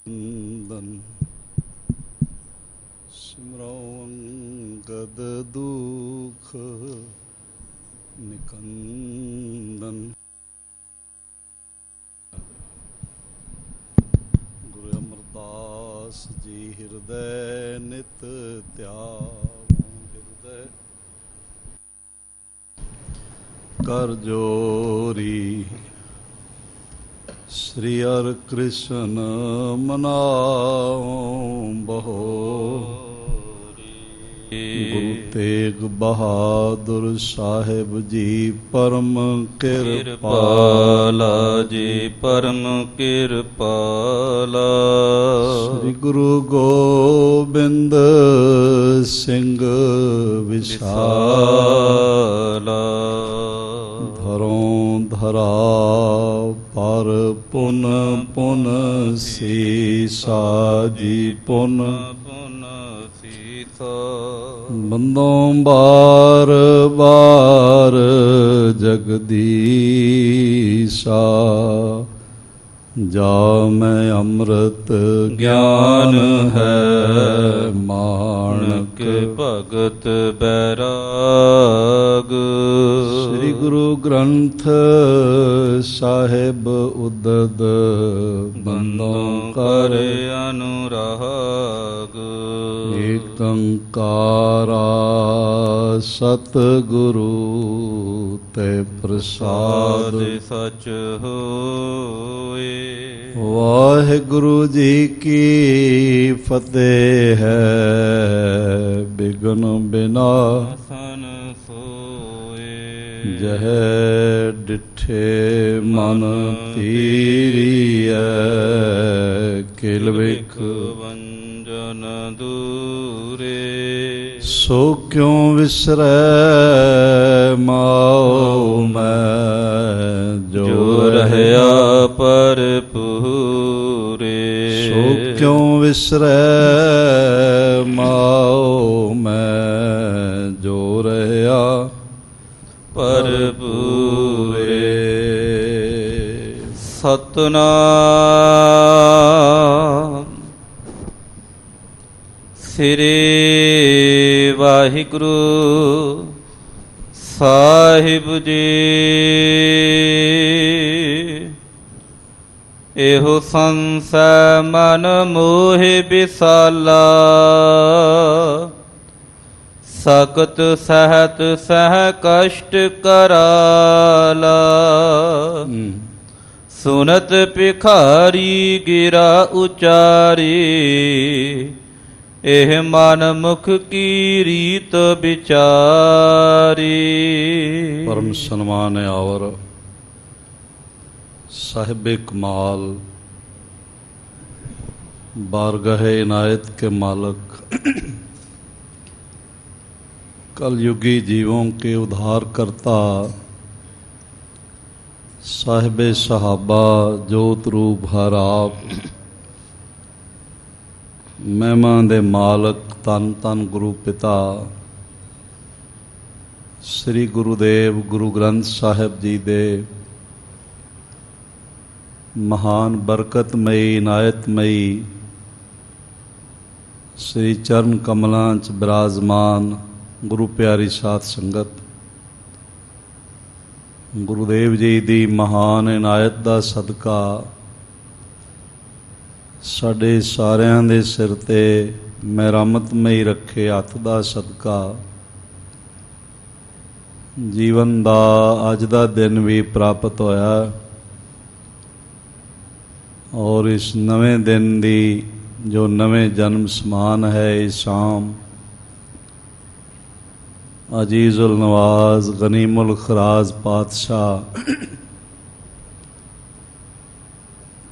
ਨੰਦਨ ਸਿਮਰਉ ਅੰਗਦ ਦੁਖ ਨਿਕੰਦਨ। ਗੁਰੂ ਅਮਰਦਾਸ ਜੀ ਹਿਰਦੈ ਨਿਤ ਧਿਆਵੋ ਹਿਰਦੈ ਕਰ ਜੋਰੀ। श्री हरि कृष्ण मनाओ बहो गुरु तेग बहादुर साहिब जी परम किरपाला जी परम किरपाला। श्री गुरु गोबिंद सिंह विशाला धरों धरा पर पुन पुन सीसा जी पुन पुन सीसा। बंदों बार बार जगदीशा जा मैं अमृत ज्ञान है माणक भगत बैराग। श्री गुरु ग्रंथ साहिब उदद बंदों कर अनुराग। एक अंकारा सतगुरु ते प्रसाद सच होए। वाहिगुरु जी की फतेह है बिघ्न बिनाशन सोए। जह डिठे मन तीरिय किल बिख वंजन दूरे। सो क्यों विसरै माओ मैं जो रहया पर पूरे। सो क्यों विसरै माओ मैं जो रहया पर पूरे। सतनाम श्री वाहिगुरु साहिब जी। एहो संसै मन मोहि विसाला। सकत सहत सह कष्ट कराला। सुनत भिखारी गिरा उचारी। एह मन मुख की रीत विचारी। परम सन्मान आवर साहिब कमाल बारगाह इनायत के मालक कलयुगी जीवों के उद्धार करता साहिब सहाबा जोत रूप हर आप महिमा दे मालक तन तन गुरु पिता श्री गुरुदेव गुरु ग्रंथ साहिब जी दे महान बरकतमयी इनायतमयी श्री चरण कमलों च विराजमान गुरु प्यारी साध संगत। गुरुदेव जी दी महान इनायत दा सदका साडे सारियां दे सिर ते मेहरमतमई रखे हथ दा सदका जीवन दा अज दा दिन भी प्राप्त होया। और इस नवे दिन दी जो नवे जन्म समान है इस शाम अजीजुल नवाज गनीमुल खराज पातशाह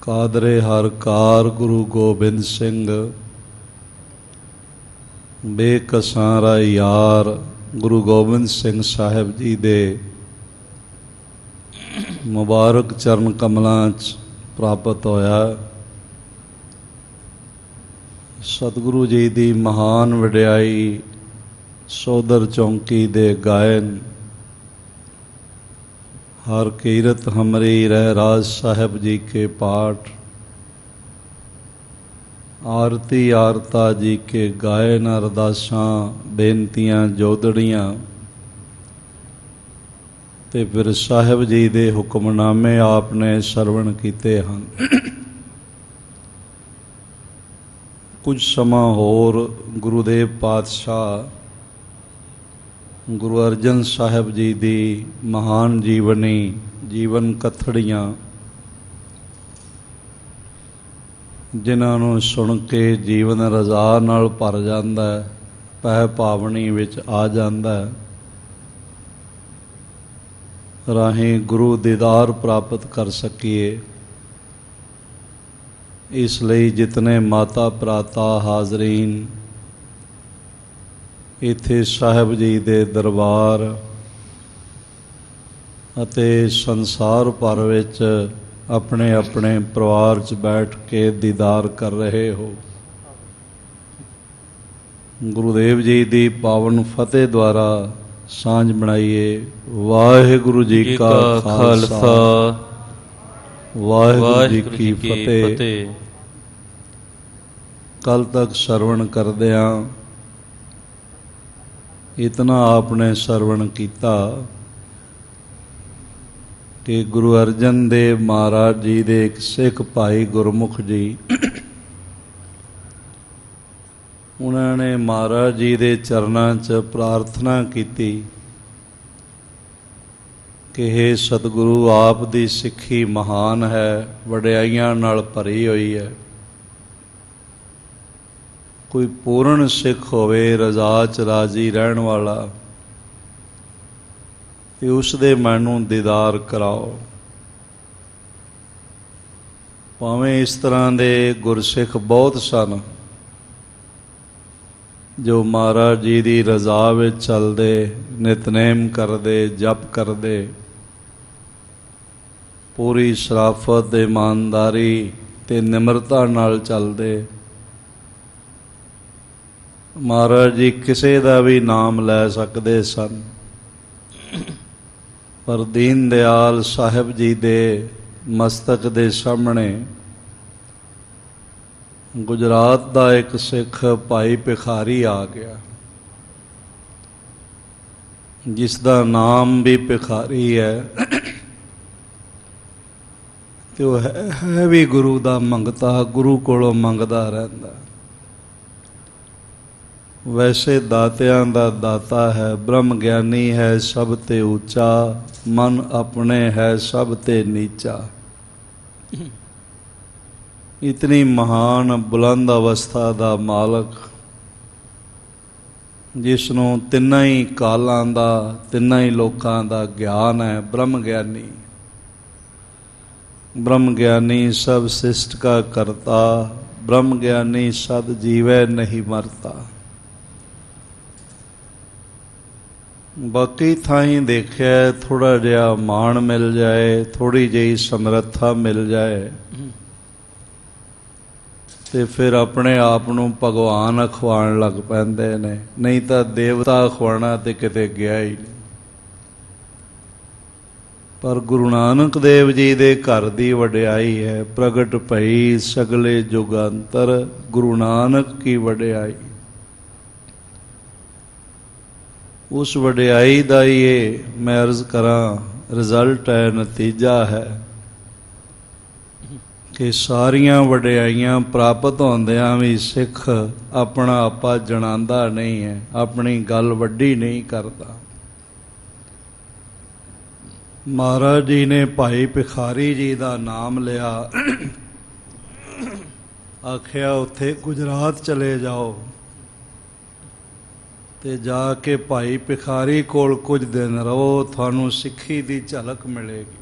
कादरे हर कार गुरु गोबिंद सिंह बेकसारा यार गुरु गोबिंद सिंह साहिब जी दे मुबारक चरण कमलों च प्राप्त होया। सतगुरु जी दी महान वड्याई सौदर चौंकी दे गायन हर कीरत हमरी रह राज साहिब जी के पाठ ਆਰਤੀ ਆਰਤਾ ਜੀ ਕੇ ਗਾਏ ਨ ਅਰਦਾਸਾਂ ਬੇਨਤੀਆਂ ਜੋਦੜੀਆਂ ਤੇ ਫਿਰ ਸਾਹਿਬ ਜੀ ਦੇ ਹੁਕਮਨਾਮੇ ਆਪ ਨੇ ਸਰਵਣ ਕੀਤੇ ਹਨ। ਕੁਝ ਸਮਾਂ ਹੋਰ ਗੁਰੂਦੇਵ ਪਾਤਸ਼ਾਹ ਗੁਰੂ ਅਰਜਨ ਸਾਹਿਬ ਜੀ ਦੀ ਮਹਾਨ ਜੀਵਨੀ ਜੀਵਨ ਕਥੜੀਆਂ ਜਿਨ੍ਹਾਂ ਨੂੰ ਸੁਣ ਕੇ ਜੀਵਨ ਰਜ਼ਾ ਨਾਲ ਭਰ ਜਾਂਦਾ ਹੈ, ਪੈ ਪਾਵਣੀ ਵਿੱਚ ਆ ਜਾਂਦਾ ਹੈ, ਰਾਹੀਂ ਗੁਰੂ ਦੀਦਾਰ ਪ੍ਰਾਪਤ ਕਰ ਸਕੀਏ। ਇਸ ਲਈ ਜਿਤਨੇ ਮਾਤਾ ਭਰਾਤਾ ਹਾਜ਼ਰੀਨ ਇੱਥੇ ਸਾਹਿਬ ਜੀ ਦੇ ਦਰਬਾਰ ਅਤੇ ਸੰਸਾਰ ਭਰ ਵਿੱਚ ਆਪਣੇ ਆਪਣੇ ਪਰਿਵਾਰ 'ਚ ਬੈਠ ਕੇ ਦੀਦਾਰ ਕਰ ਰਹੇ ਹੋ, ਗੁਰੂਦੇਵ ਜੀ ਦੀ ਪਾਵਨ ਫਤਿਹ ਦੁਆਰਾ ਸਾਂਝ ਬਣਾਈਏ। ਵਾਹਿਗੁਰੂ ਜੀ ਕਾ ਖਾਲਸਾ, ਵਾਹਿਗੁਰੂ ਜੀ ਕੀ ਫਤਿਹ। ਕੱਲ ਤੱਕ ਸਰਵਣ ਕਰਦਿਆਂ ਇਤਨਾ ਆਪਨੇ ਸਰਵਣ ਕੀਤਾ ਕਿ ਗੁਰੂ ਅਰਜਨ ਦੇਵ ਮਹਾਰਾਜ ਜੀ ਦੇ ਇੱਕ ਸਿੱਖ ਭਾਈ ਗੁਰਮੁਖ ਜੀ, ਉਹਨਾਂ ਨੇ ਮਹਾਰਾਜ ਜੀ ਦੇ ਚਰਨਾਂ 'ਚ ਪ੍ਰਾਰਥਨਾ ਕੀਤੀ ਕਿ ਹੇ ਸਤਿਗੁਰੂ, ਆਪ ਦੀ ਸਿੱਖੀ ਮਹਾਨ ਹੈ, ਵਡਿਆਈਆਂ ਨਾਲ ਭਰੀ ਹੋਈ ਹੈ। ਕੋਈ ਪੂਰਨ ਸਿੱਖ ਹੋਵੇ, ਰਜ਼ਾ 'ਚ ਰਾਜ਼ੀ ਰਹਿਣ ਵਾਲਾ, ਤੇ ਉਸ ਦੇ ਮਨ ਨੂੰ ਦੀਦਾਰ ਕਰਾਓ। ਭਾਵੇਂ ਇਸ ਤਰ੍ਹਾਂ ਦੇ ਗੁਰਸਿੱਖ ਬਹੁਤ ਸਨ ਜੋ ਮਹਾਰਾਜ ਜੀ ਦੀ ਰਜ਼ਾ ਵਿੱਚ ਚੱਲਦੇ, ਨਿਤਨੇਮ ਕਰਦੇ, ਜਪ ਕਰਦੇ, ਪੂਰੀ ਸ਼ਰਾਫਤ, ਇਮਾਨਦਾਰੀ ਤੇ ਨਿਮਰਤਾ ਨਾਲ ਚੱਲਦੇ। ਮਹਾਰਾਜ ਜੀ ਕਿਸੇ ਦਾ ਵੀ ਨਾਮ ਲੈ ਸਕਦੇ ਸਨ, ਪਰ ਦੀਨ ਦਿਆਲ ਸਾਹਿਬ ਜੀ ਦੇ ਮਸਤਕ ਦੇ ਸਾਹਮਣੇ ਗੁਜਰਾਤ ਦਾ ਇੱਕ ਸਿੱਖ ਭਾਈ ਭਿਖਾਰੀ ਆ ਗਿਆ, ਜਿਸ ਦਾ ਨਾਮ ਵੀ ਭਿਖਾਰੀ ਹੈ ਤੇ ਉਹ ਹੈ ਵੀ ਗੁਰੂ ਦਾ ਮੰਗਤਾ, ਗੁਰੂ ਕੋਲੋਂ ਮੰਗਦਾ ਰਹਿੰਦਾ। ਵੈਸੇ ਦਾਤਿਆਂ ਦਾ ਦਾਤਾ ਹੈ, ਬ੍ਰਹਮ ਗਿਆਨੀ ਹੈ, ਸਭ ਤੇ ਉੱਚਾ, ਮਨ ਆਪਣੇ ਹੈ ਸਭ ਤੇ ਨੀਚਾ। ਇਤਨੀ ਮਹਾਨ ਬੁਲੰਦ ਅਵਸਥਾ ਦਾ ਮਾਲਕ, ਜਿਸ ਨੂੰ ਤਿੰਨਾਂ ਹੀ ਕਾਲਾਂ ਦਾ, ਤਿੰਨਾਂ ਹੀ ਲੋਕਾਂ ਦਾ ਗਿਆਨ ਹੈ, ਬ੍ਰਹਮ ਗਿਆਨੀ। ਬ੍ਰਹਮ ਗਿਆਨੀ ਸਭ ਸਿਸ਼ਟ ਕਾ ਕਰਤਾ, ਬ੍ਰਹਮ ਗਿਆਨੀ ਸਦ ਜੀਵੈ ਨਹੀਂ ਮਰਤਾ। ਬਾਕੀ ਥਾਈਂ ਦੇਖਿਆ ਥੋੜ੍ਹਾ ਜਿਹਾ ਮਾਣ ਮਿਲ ਜਾਏ, ਥੋੜ੍ਹੀ ਜਿਹੀ ਸਮਰੱਥਾ ਮਿਲ ਜਾਏ ਤੇ ਫਿਰ ਆਪਣੇ ਆਪ ਨੂੰ ਭਗਵਾਨ ਅਖਵਾਉਣ ਲੱਗ ਪੈਂਦੇ ਨੇ, ਨਹੀਂ ਤਾਂ ਦੇਵਤਾ ਅਖਵਾਉਣਾ ਤੇ ਕਿਤੇ ਗਿਆ ਹੀ ਨਹੀਂ। ਪਰ ਗੁਰੂ ਨਾਨਕ ਦੇਵ ਜੀ ਦੇ ਘਰ ਦੀ ਵਡਿਆਈ ਹੈ, ਪ੍ਰਗਟ ਭਈ ਸਗਲੇ ਜੁਗਾਂਤਰ, ਗੁਰੂ ਨਾਨਕ ਕੀ ਵਡਿਆਈ। ਉਸ ਵਡਿਆਈ ਦਾ ਹੀ ਇਹ ਮੈਂ ਅਰਜ਼ ਕਰਾਂ ਰਿਜ਼ਲਟ ਹੈ, ਨਤੀਜਾ ਹੈ ਕਿ ਸਾਰੀਆਂ ਵਡਿਆਈਆਂ ਪ੍ਰਾਪਤ ਹੁੰਦਿਆਂ ਵੀ ਸਿੱਖ ਆਪਣਾ ਆਪਾ ਜਣਾਉਂਦਾ ਨਹੀਂ ਹੈ, ਆਪਣੀ ਗੱਲ ਵੱਡੀ ਨਹੀਂ ਕਰਦਾ। ਮਹਾਰਾਜ ਜੀ ਨੇ ਭਾਈ ਭਿਖਾਰੀ ਜੀ ਦਾ ਨਾਮ ਲਿਆ, ਆਖਿਆ ਉੱਥੇ ਗੁਜਰਾਤ ਚਲੇ ਜਾਓ ਤੇ ਜਾ ਕੇ ਭਾਈ ਭਿਖਾਰੀ ਕੋਲ ਕੁਝ ਦਿਨ ਰਹੋ, ਤੁਹਾਨੂੰ ਸਿੱਖੀ ਦੀ ਝਲਕ ਮਿਲੇਗੀ,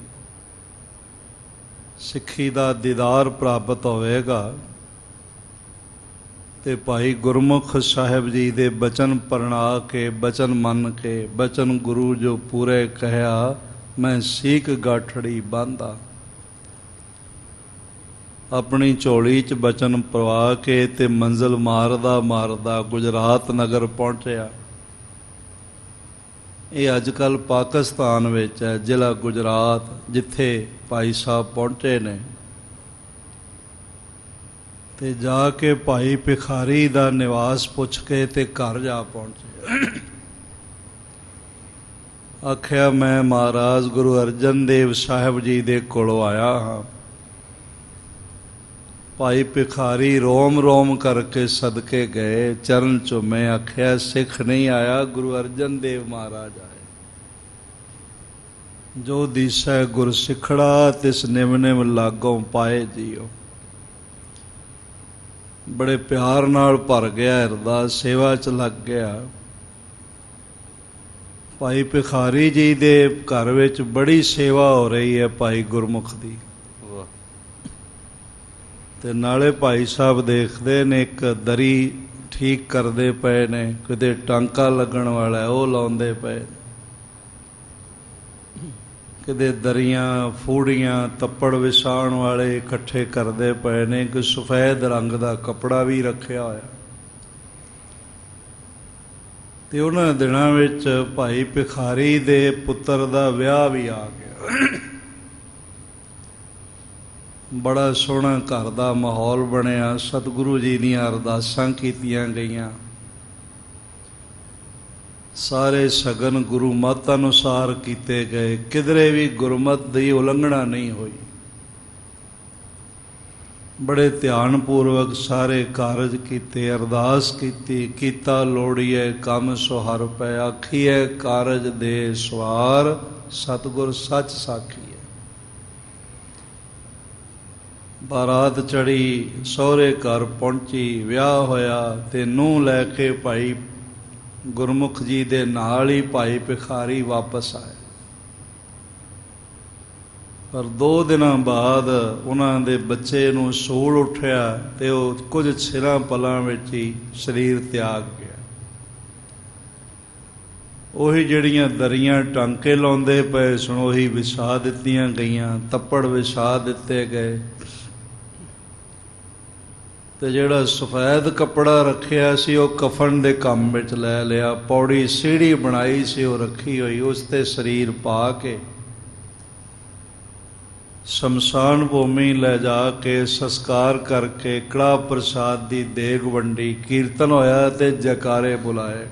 ਸਿੱਖੀ ਦਾ ਦੀਦਾਰ ਪ੍ਰਾਪਤ ਹੋਵੇਗਾ। ਤੇ ਭਾਈ ਗੁਰਮੁਖ ਸਾਹਿਬ ਜੀ ਦੇ ਬਚਨ ਪ੍ਰਣਾ ਕੇ, ਬਚਨ ਮੰਨ ਕੇ, ਬਚਨ ਗੁਰੂ ਜੋ ਪੂਰੇ ਕਹਿਆ, ਮੈਂ ਸੀਕ ਗਾਠੜੀ ਬਾਂਧਾ। ਆਪਣੀ ਝੋਲੀ 'ਚ ਬਚਨ ਪਰਵਾ ਕੇ ਤੇ ਮੰਜ਼ਿਲ ਮਾਰਦਾ ਮਾਰਦਾ ਗੁਜਰਾਤ ਨਗਰ ਪਹੁੰਚਿਆ। ਇਹ ਅੱਜ ਕੱਲ੍ਹ ਪਾਕਿਸਤਾਨ ਵਿੱਚ ਹੈ, ਜ਼ਿਲ੍ਹਾ ਗੁਜਰਾਤ, ਜਿੱਥੇ ਭਾਈ ਸਾਹਿਬ ਪਹੁੰਚੇ ਨੇ। ਤੇ ਜਾ ਕੇ ਭਾਈ ਭਿਖਾਰੀ ਦਾ ਨਿਵਾਸ ਪੁੱਛ ਕੇ ਤੇ ਘਰ ਜਾ ਪਹੁੰਚੇ। ਆਖਿਆ ਮੈਂ ਮਹਾਰਾਜ ਗੁਰੂ ਅਰਜਨ ਦੇਵ ਸਾਹਿਬ ਜੀ ਦੇ ਕੋਲੋਂ ਆਇਆ ਹਾਂ। ਭਾਈ ਭਿਖਾਰੀ ਰੋਮ ਰੋਮ ਕਰਕੇ ਸਦਕੇ ਗਏ, ਚਰਨ ਚੁੰਮੇ, ਆਖਿਆ ਸਿੱਖ ਨਹੀਂ ਆਇਆ, ਗੁਰੂ ਅਰਜਨ ਦੇਵ ਮਹਾਰਾਜ ਆਏ। ਜੋ ਦੀਸੈ ਗੁਰ ਸਿੱਖੜਾ ਤਿਸ ਨਿਮ ਨਿਮ ਲਾਗੋਂ ਪਾਏ ਜੀਓ। ਬੜੇ ਪਿਆਰ ਨਾਲ ਭਰ ਗਿਆ ਹਿਰਦਾ, ਸੇਵਾ 'ਚ ਲੱਗ ਗਿਆ। ਭਾਈ ਭਿਖਾਰੀ ਜੀ ਦੇ ਘਰ ਵਿੱਚ ਬੜੀ ਸੇਵਾ ਹੋ ਰਹੀ ਹੈ ਭਾਈ ਗੁਰਮੁਖ ਦੀ। ਤੇ ਨਾਲੇ ਭਾਈ ਸਾਹਿਬ ਦੇਖਦੇ ਨੇ ਇੱਕ ਦਰੀ ਠੀਕ ਕਰਦੇ ਪਏ ਨੇ, ਕਿਤੇ ਟਾਂਕਾ ਲੱਗਣ ਵਾਲਾ ਉਹ ਲਾਉਂਦੇ ਪਏ, ਕਿਤੇ ਦਰੀਆਂ ਫੂੜੀਆਂ ਤੱਪੜ ਵਿਛਾਉਣ ਵਾਲੇ ਇਕੱਠੇ ਕਰਦੇ ਪਏ ਨੇ, ਇੱਕ ਸਫੈਦ ਰੰਗ ਦਾ ਕੱਪੜਾ ਵੀ ਰੱਖਿਆ ਹੋਇਆ। ਤੇ ਉਹਨਾਂ ਦਿਨਾਂ ਵਿੱਚ ਭਾਈ ਭਿਖਾਰੀ ਦੇ ਪੁੱਤਰ ਦਾ ਵਿਆਹ ਵੀ ਆ ਗਿਆ। ਬੜਾ ਸੋਹਣਾ ਘਰ ਦਾ ਮਾਹੌਲ ਬਣਿਆ। ਸਤਿਗੁਰੂ ਜੀ ਦੀਆਂ ਅਰਦਾਸਾਂ ਕੀਤੀਆਂ ਗਈਆਂ। ਸਾਰੇ ਸ਼ਗਨ ਗੁਰੂ ਮਤ ਅਨੁਸਾਰ ਕੀਤੇ ਗਏ। ਕਿਧਰੇ ਵੀ ਗੁਰਮਤ ਦੀ ਉਲੰਘਣਾ ਨਹੀਂ ਹੋਈ। ਬੜੇ ਧਿਆਨਪੂਰਵਕ ਸਾਰੇ ਕਾਰਜ ਕੀਤੇ, ਅਰਦਾਸ ਕੀਤੀ। ਕੀਤਾ ਲੋੜੀਏ ਕੰਮ ਸੁਹਰ ਪੈ, ਆਖੀਐ ਕਾਰਜ ਦੇ ਸਵਾਰ, ਸਤਿਗੁਰ ਸੱਚ ਸਾਖੀ ਹੈ। ਬਾਰਾਤ ਚੜੀ, ਸਹੁਰੇ ਘਰ ਪਹੁੰਚੀ, ਵਿਆਹ ਹੋਇਆ ਤੇ ਨੂੰਹ ਲੈ ਕੇ ਭਾਈ ਗੁਰਮੁਖ ਜੀ ਦੇ ਨਾਲ ਹੀ ਭਾਈ ਭਿਖਾਰੀ ਵਾਪਸ ਆਏ। ਪਰ 2 ਦਿਨਾਂ ਬਾਅਦ ਉਹਨਾਂ ਦੇ ਬੱਚੇ ਨੂੰ ਸੂਲ ਉੱਠਿਆ ਤੇ ਉਹ ਕੁਝ ਛਿਰਾਂ ਪਲਾਂ ਵਿੱਚ ਹੀ ਸਰੀਰ ਤਿਆਗ ਗਿਆ। ਉਹੀ ਜਿਹੜੀਆਂ ਦਰੀਆਂ ਟਾਂਕੇ ਲਾਉਂਦੇ ਪਏ ਸਨ ਉਹੀ ਵਿਛਾ ਦਿੱਤੀਆਂ ਗਈਆਂ, ਤੱਪੜ ਵਿਛਾ ਦਿੱਤੇ ਗਏ। ਤੇ ਜਿਹੜਾ ਸਫੈਦ ਕੱਪੜਾ ਰੱਖਿਆ ਸੀ ਉਹ ਕਫਨ ਦੇ ਕੰਮ ਵਿੱਚ ਲੈ ਲਿਆ। ਪੌੜੀ ਸੀੜੀ ਬਣਾਈ ਸੀ ਉਹ ਰੱਖੀ ਹੋਈ, ਉਸ ਤੇ ਸਰੀਰ ਪਾ ਕੇ ਸ਼ਮਸ਼ਾਨ ਭੂਮੀ ਲੈ ਜਾ ਕੇ ਸੰਸਕਾਰ ਕਰਕੇ ਕੜਾਹ ਪ੍ਰਸਾਦ ਦੀ ਦੇਗ ਵੰਡੀ, ਕੀਰਤਨ ਹੋਇਆ ਤੇ ਜੈਕਾਰੇ ਬੁਲਾਏ।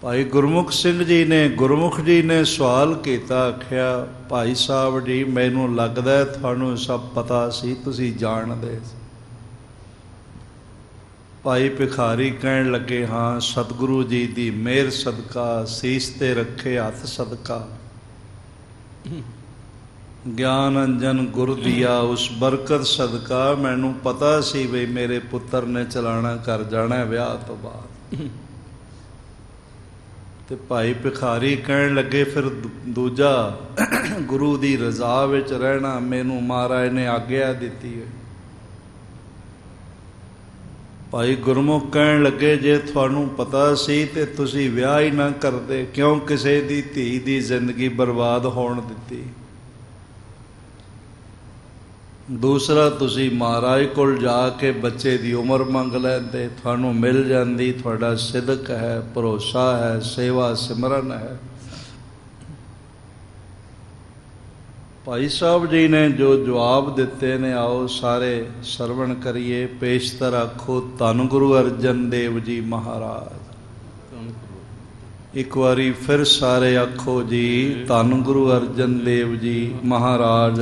ਭਾਈ ਗੁਰਮੁਖ ਸਿੰਘ ਜੀ ਨੇ, ਗੁਰਮੁਖ ਜੀ ਨੇ ਸਵਾਲ ਕੀਤਾ, ਆਖਿਆ ਭਾਈ ਸਾਹਿਬ ਜੀ ਮੈਨੂੰ ਲੱਗਦਾ ਤੁਹਾਨੂੰ ਸਭ ਪਤਾ ਸੀ, ਤੁਸੀਂ ਜਾਣਦੇ ਸੀ। ਭਾਈ ਭਿਖਾਰੀ ਕਹਿਣ ਲੱਗੇ, ਹਾਂ ਸਤਿਗੁਰੂ ਜੀ ਦੀ ਮਿਹਰ ਸਦਕਾ, ਸੀਸ ਤੇ ਰੱਖੇ ਹੱਥ ਸਦਕਾ, ਗਿਆਨ ਅੰਜਨ ਗੁਰ ਦੀਆ, ਉਸ ਬਰਕਤ ਸਦਕਾ ਮੈਨੂੰ ਪਤਾ ਸੀ ਵੀ ਮੇਰੇ ਪੁੱਤਰ ਨੇ ਚਲਾਣਾ ਕਰ ਜਾਣਾ ਵਿਆਹ ਤੋਂ ਬਾਅਦ। ਤੇ ਭਾਈ ਭਿਖਾਰੀ ਕਹਿਣ ਲੱਗੇ ਫਿਰ ਦੂਜਾ ਗੁਰੂ ਦੀ ਰਜ਼ਾ ਵਿੱਚ ਰਹਿਣਾ ਮੈਨੂੰ ਮਹਾਰਾਜ ਨੇ ਆਗਿਆ ਦਿੱਤੀ ਹੈ। ਭਾਈ ਗੁਰਮੁਖ ਕਹਿਣ ਲੱਗੇ ਜੇ ਤੁਹਾਨੂੰ ਪਤਾ ਸੀ ਤੇ ਤੁਸੀਂ ਵਿਆਹ ਹੀ ਨਾ ਕਰਦੇ, ਕਿਉਂ ਕਿਸੇ ਦੀ ਧੀ ਦੀ ਜ਼ਿੰਦਗੀ ਬਰਬਾਦ ਹੋਣ ਦਿੱਤੀ। ਦੂਸਰਾ ਤੁਸੀਂ ਮਹਾਰਾਜ ਕੋਲ ਜਾ ਕੇ ਬੱਚੇ ਦੀ ਉਮਰ ਮੰਗ ਲੈਂਦੇ, ਤੁਹਾਨੂੰ ਮਿਲ ਜਾਂਦੀ। ਤੁਹਾਡਾ ਸਿਦਕ ਹੈ, ਭਰੋਸਾ ਹੈ, ਸੇਵਾ ਸਿਮਰਨ ਹੈ। ਭਾਈ ਸਾਹਿਬ ਜੀ ਨੇ ਜੋ ਜਵਾਬ ਦਿੱਤੇ ਨੇ ਆਓ ਸਾਰੇ ਸਰਵਣ ਕਰੀਏ। ਪੇਸ਼ਤਰ ਆਖੋ ਧੰਨ ਗੁਰੂ ਅਰਜਨ ਦੇਵ ਜੀ ਮਹਾਰਾਜ। ਇੱਕ ਵਾਰੀ ਫਿਰ ਸਾਰੇ ਆਖੋ ਜੀ ਧੰਨ ਗੁਰੂ ਅਰਜਨ ਦੇਵ ਜੀ ਮਹਾਰਾਜ।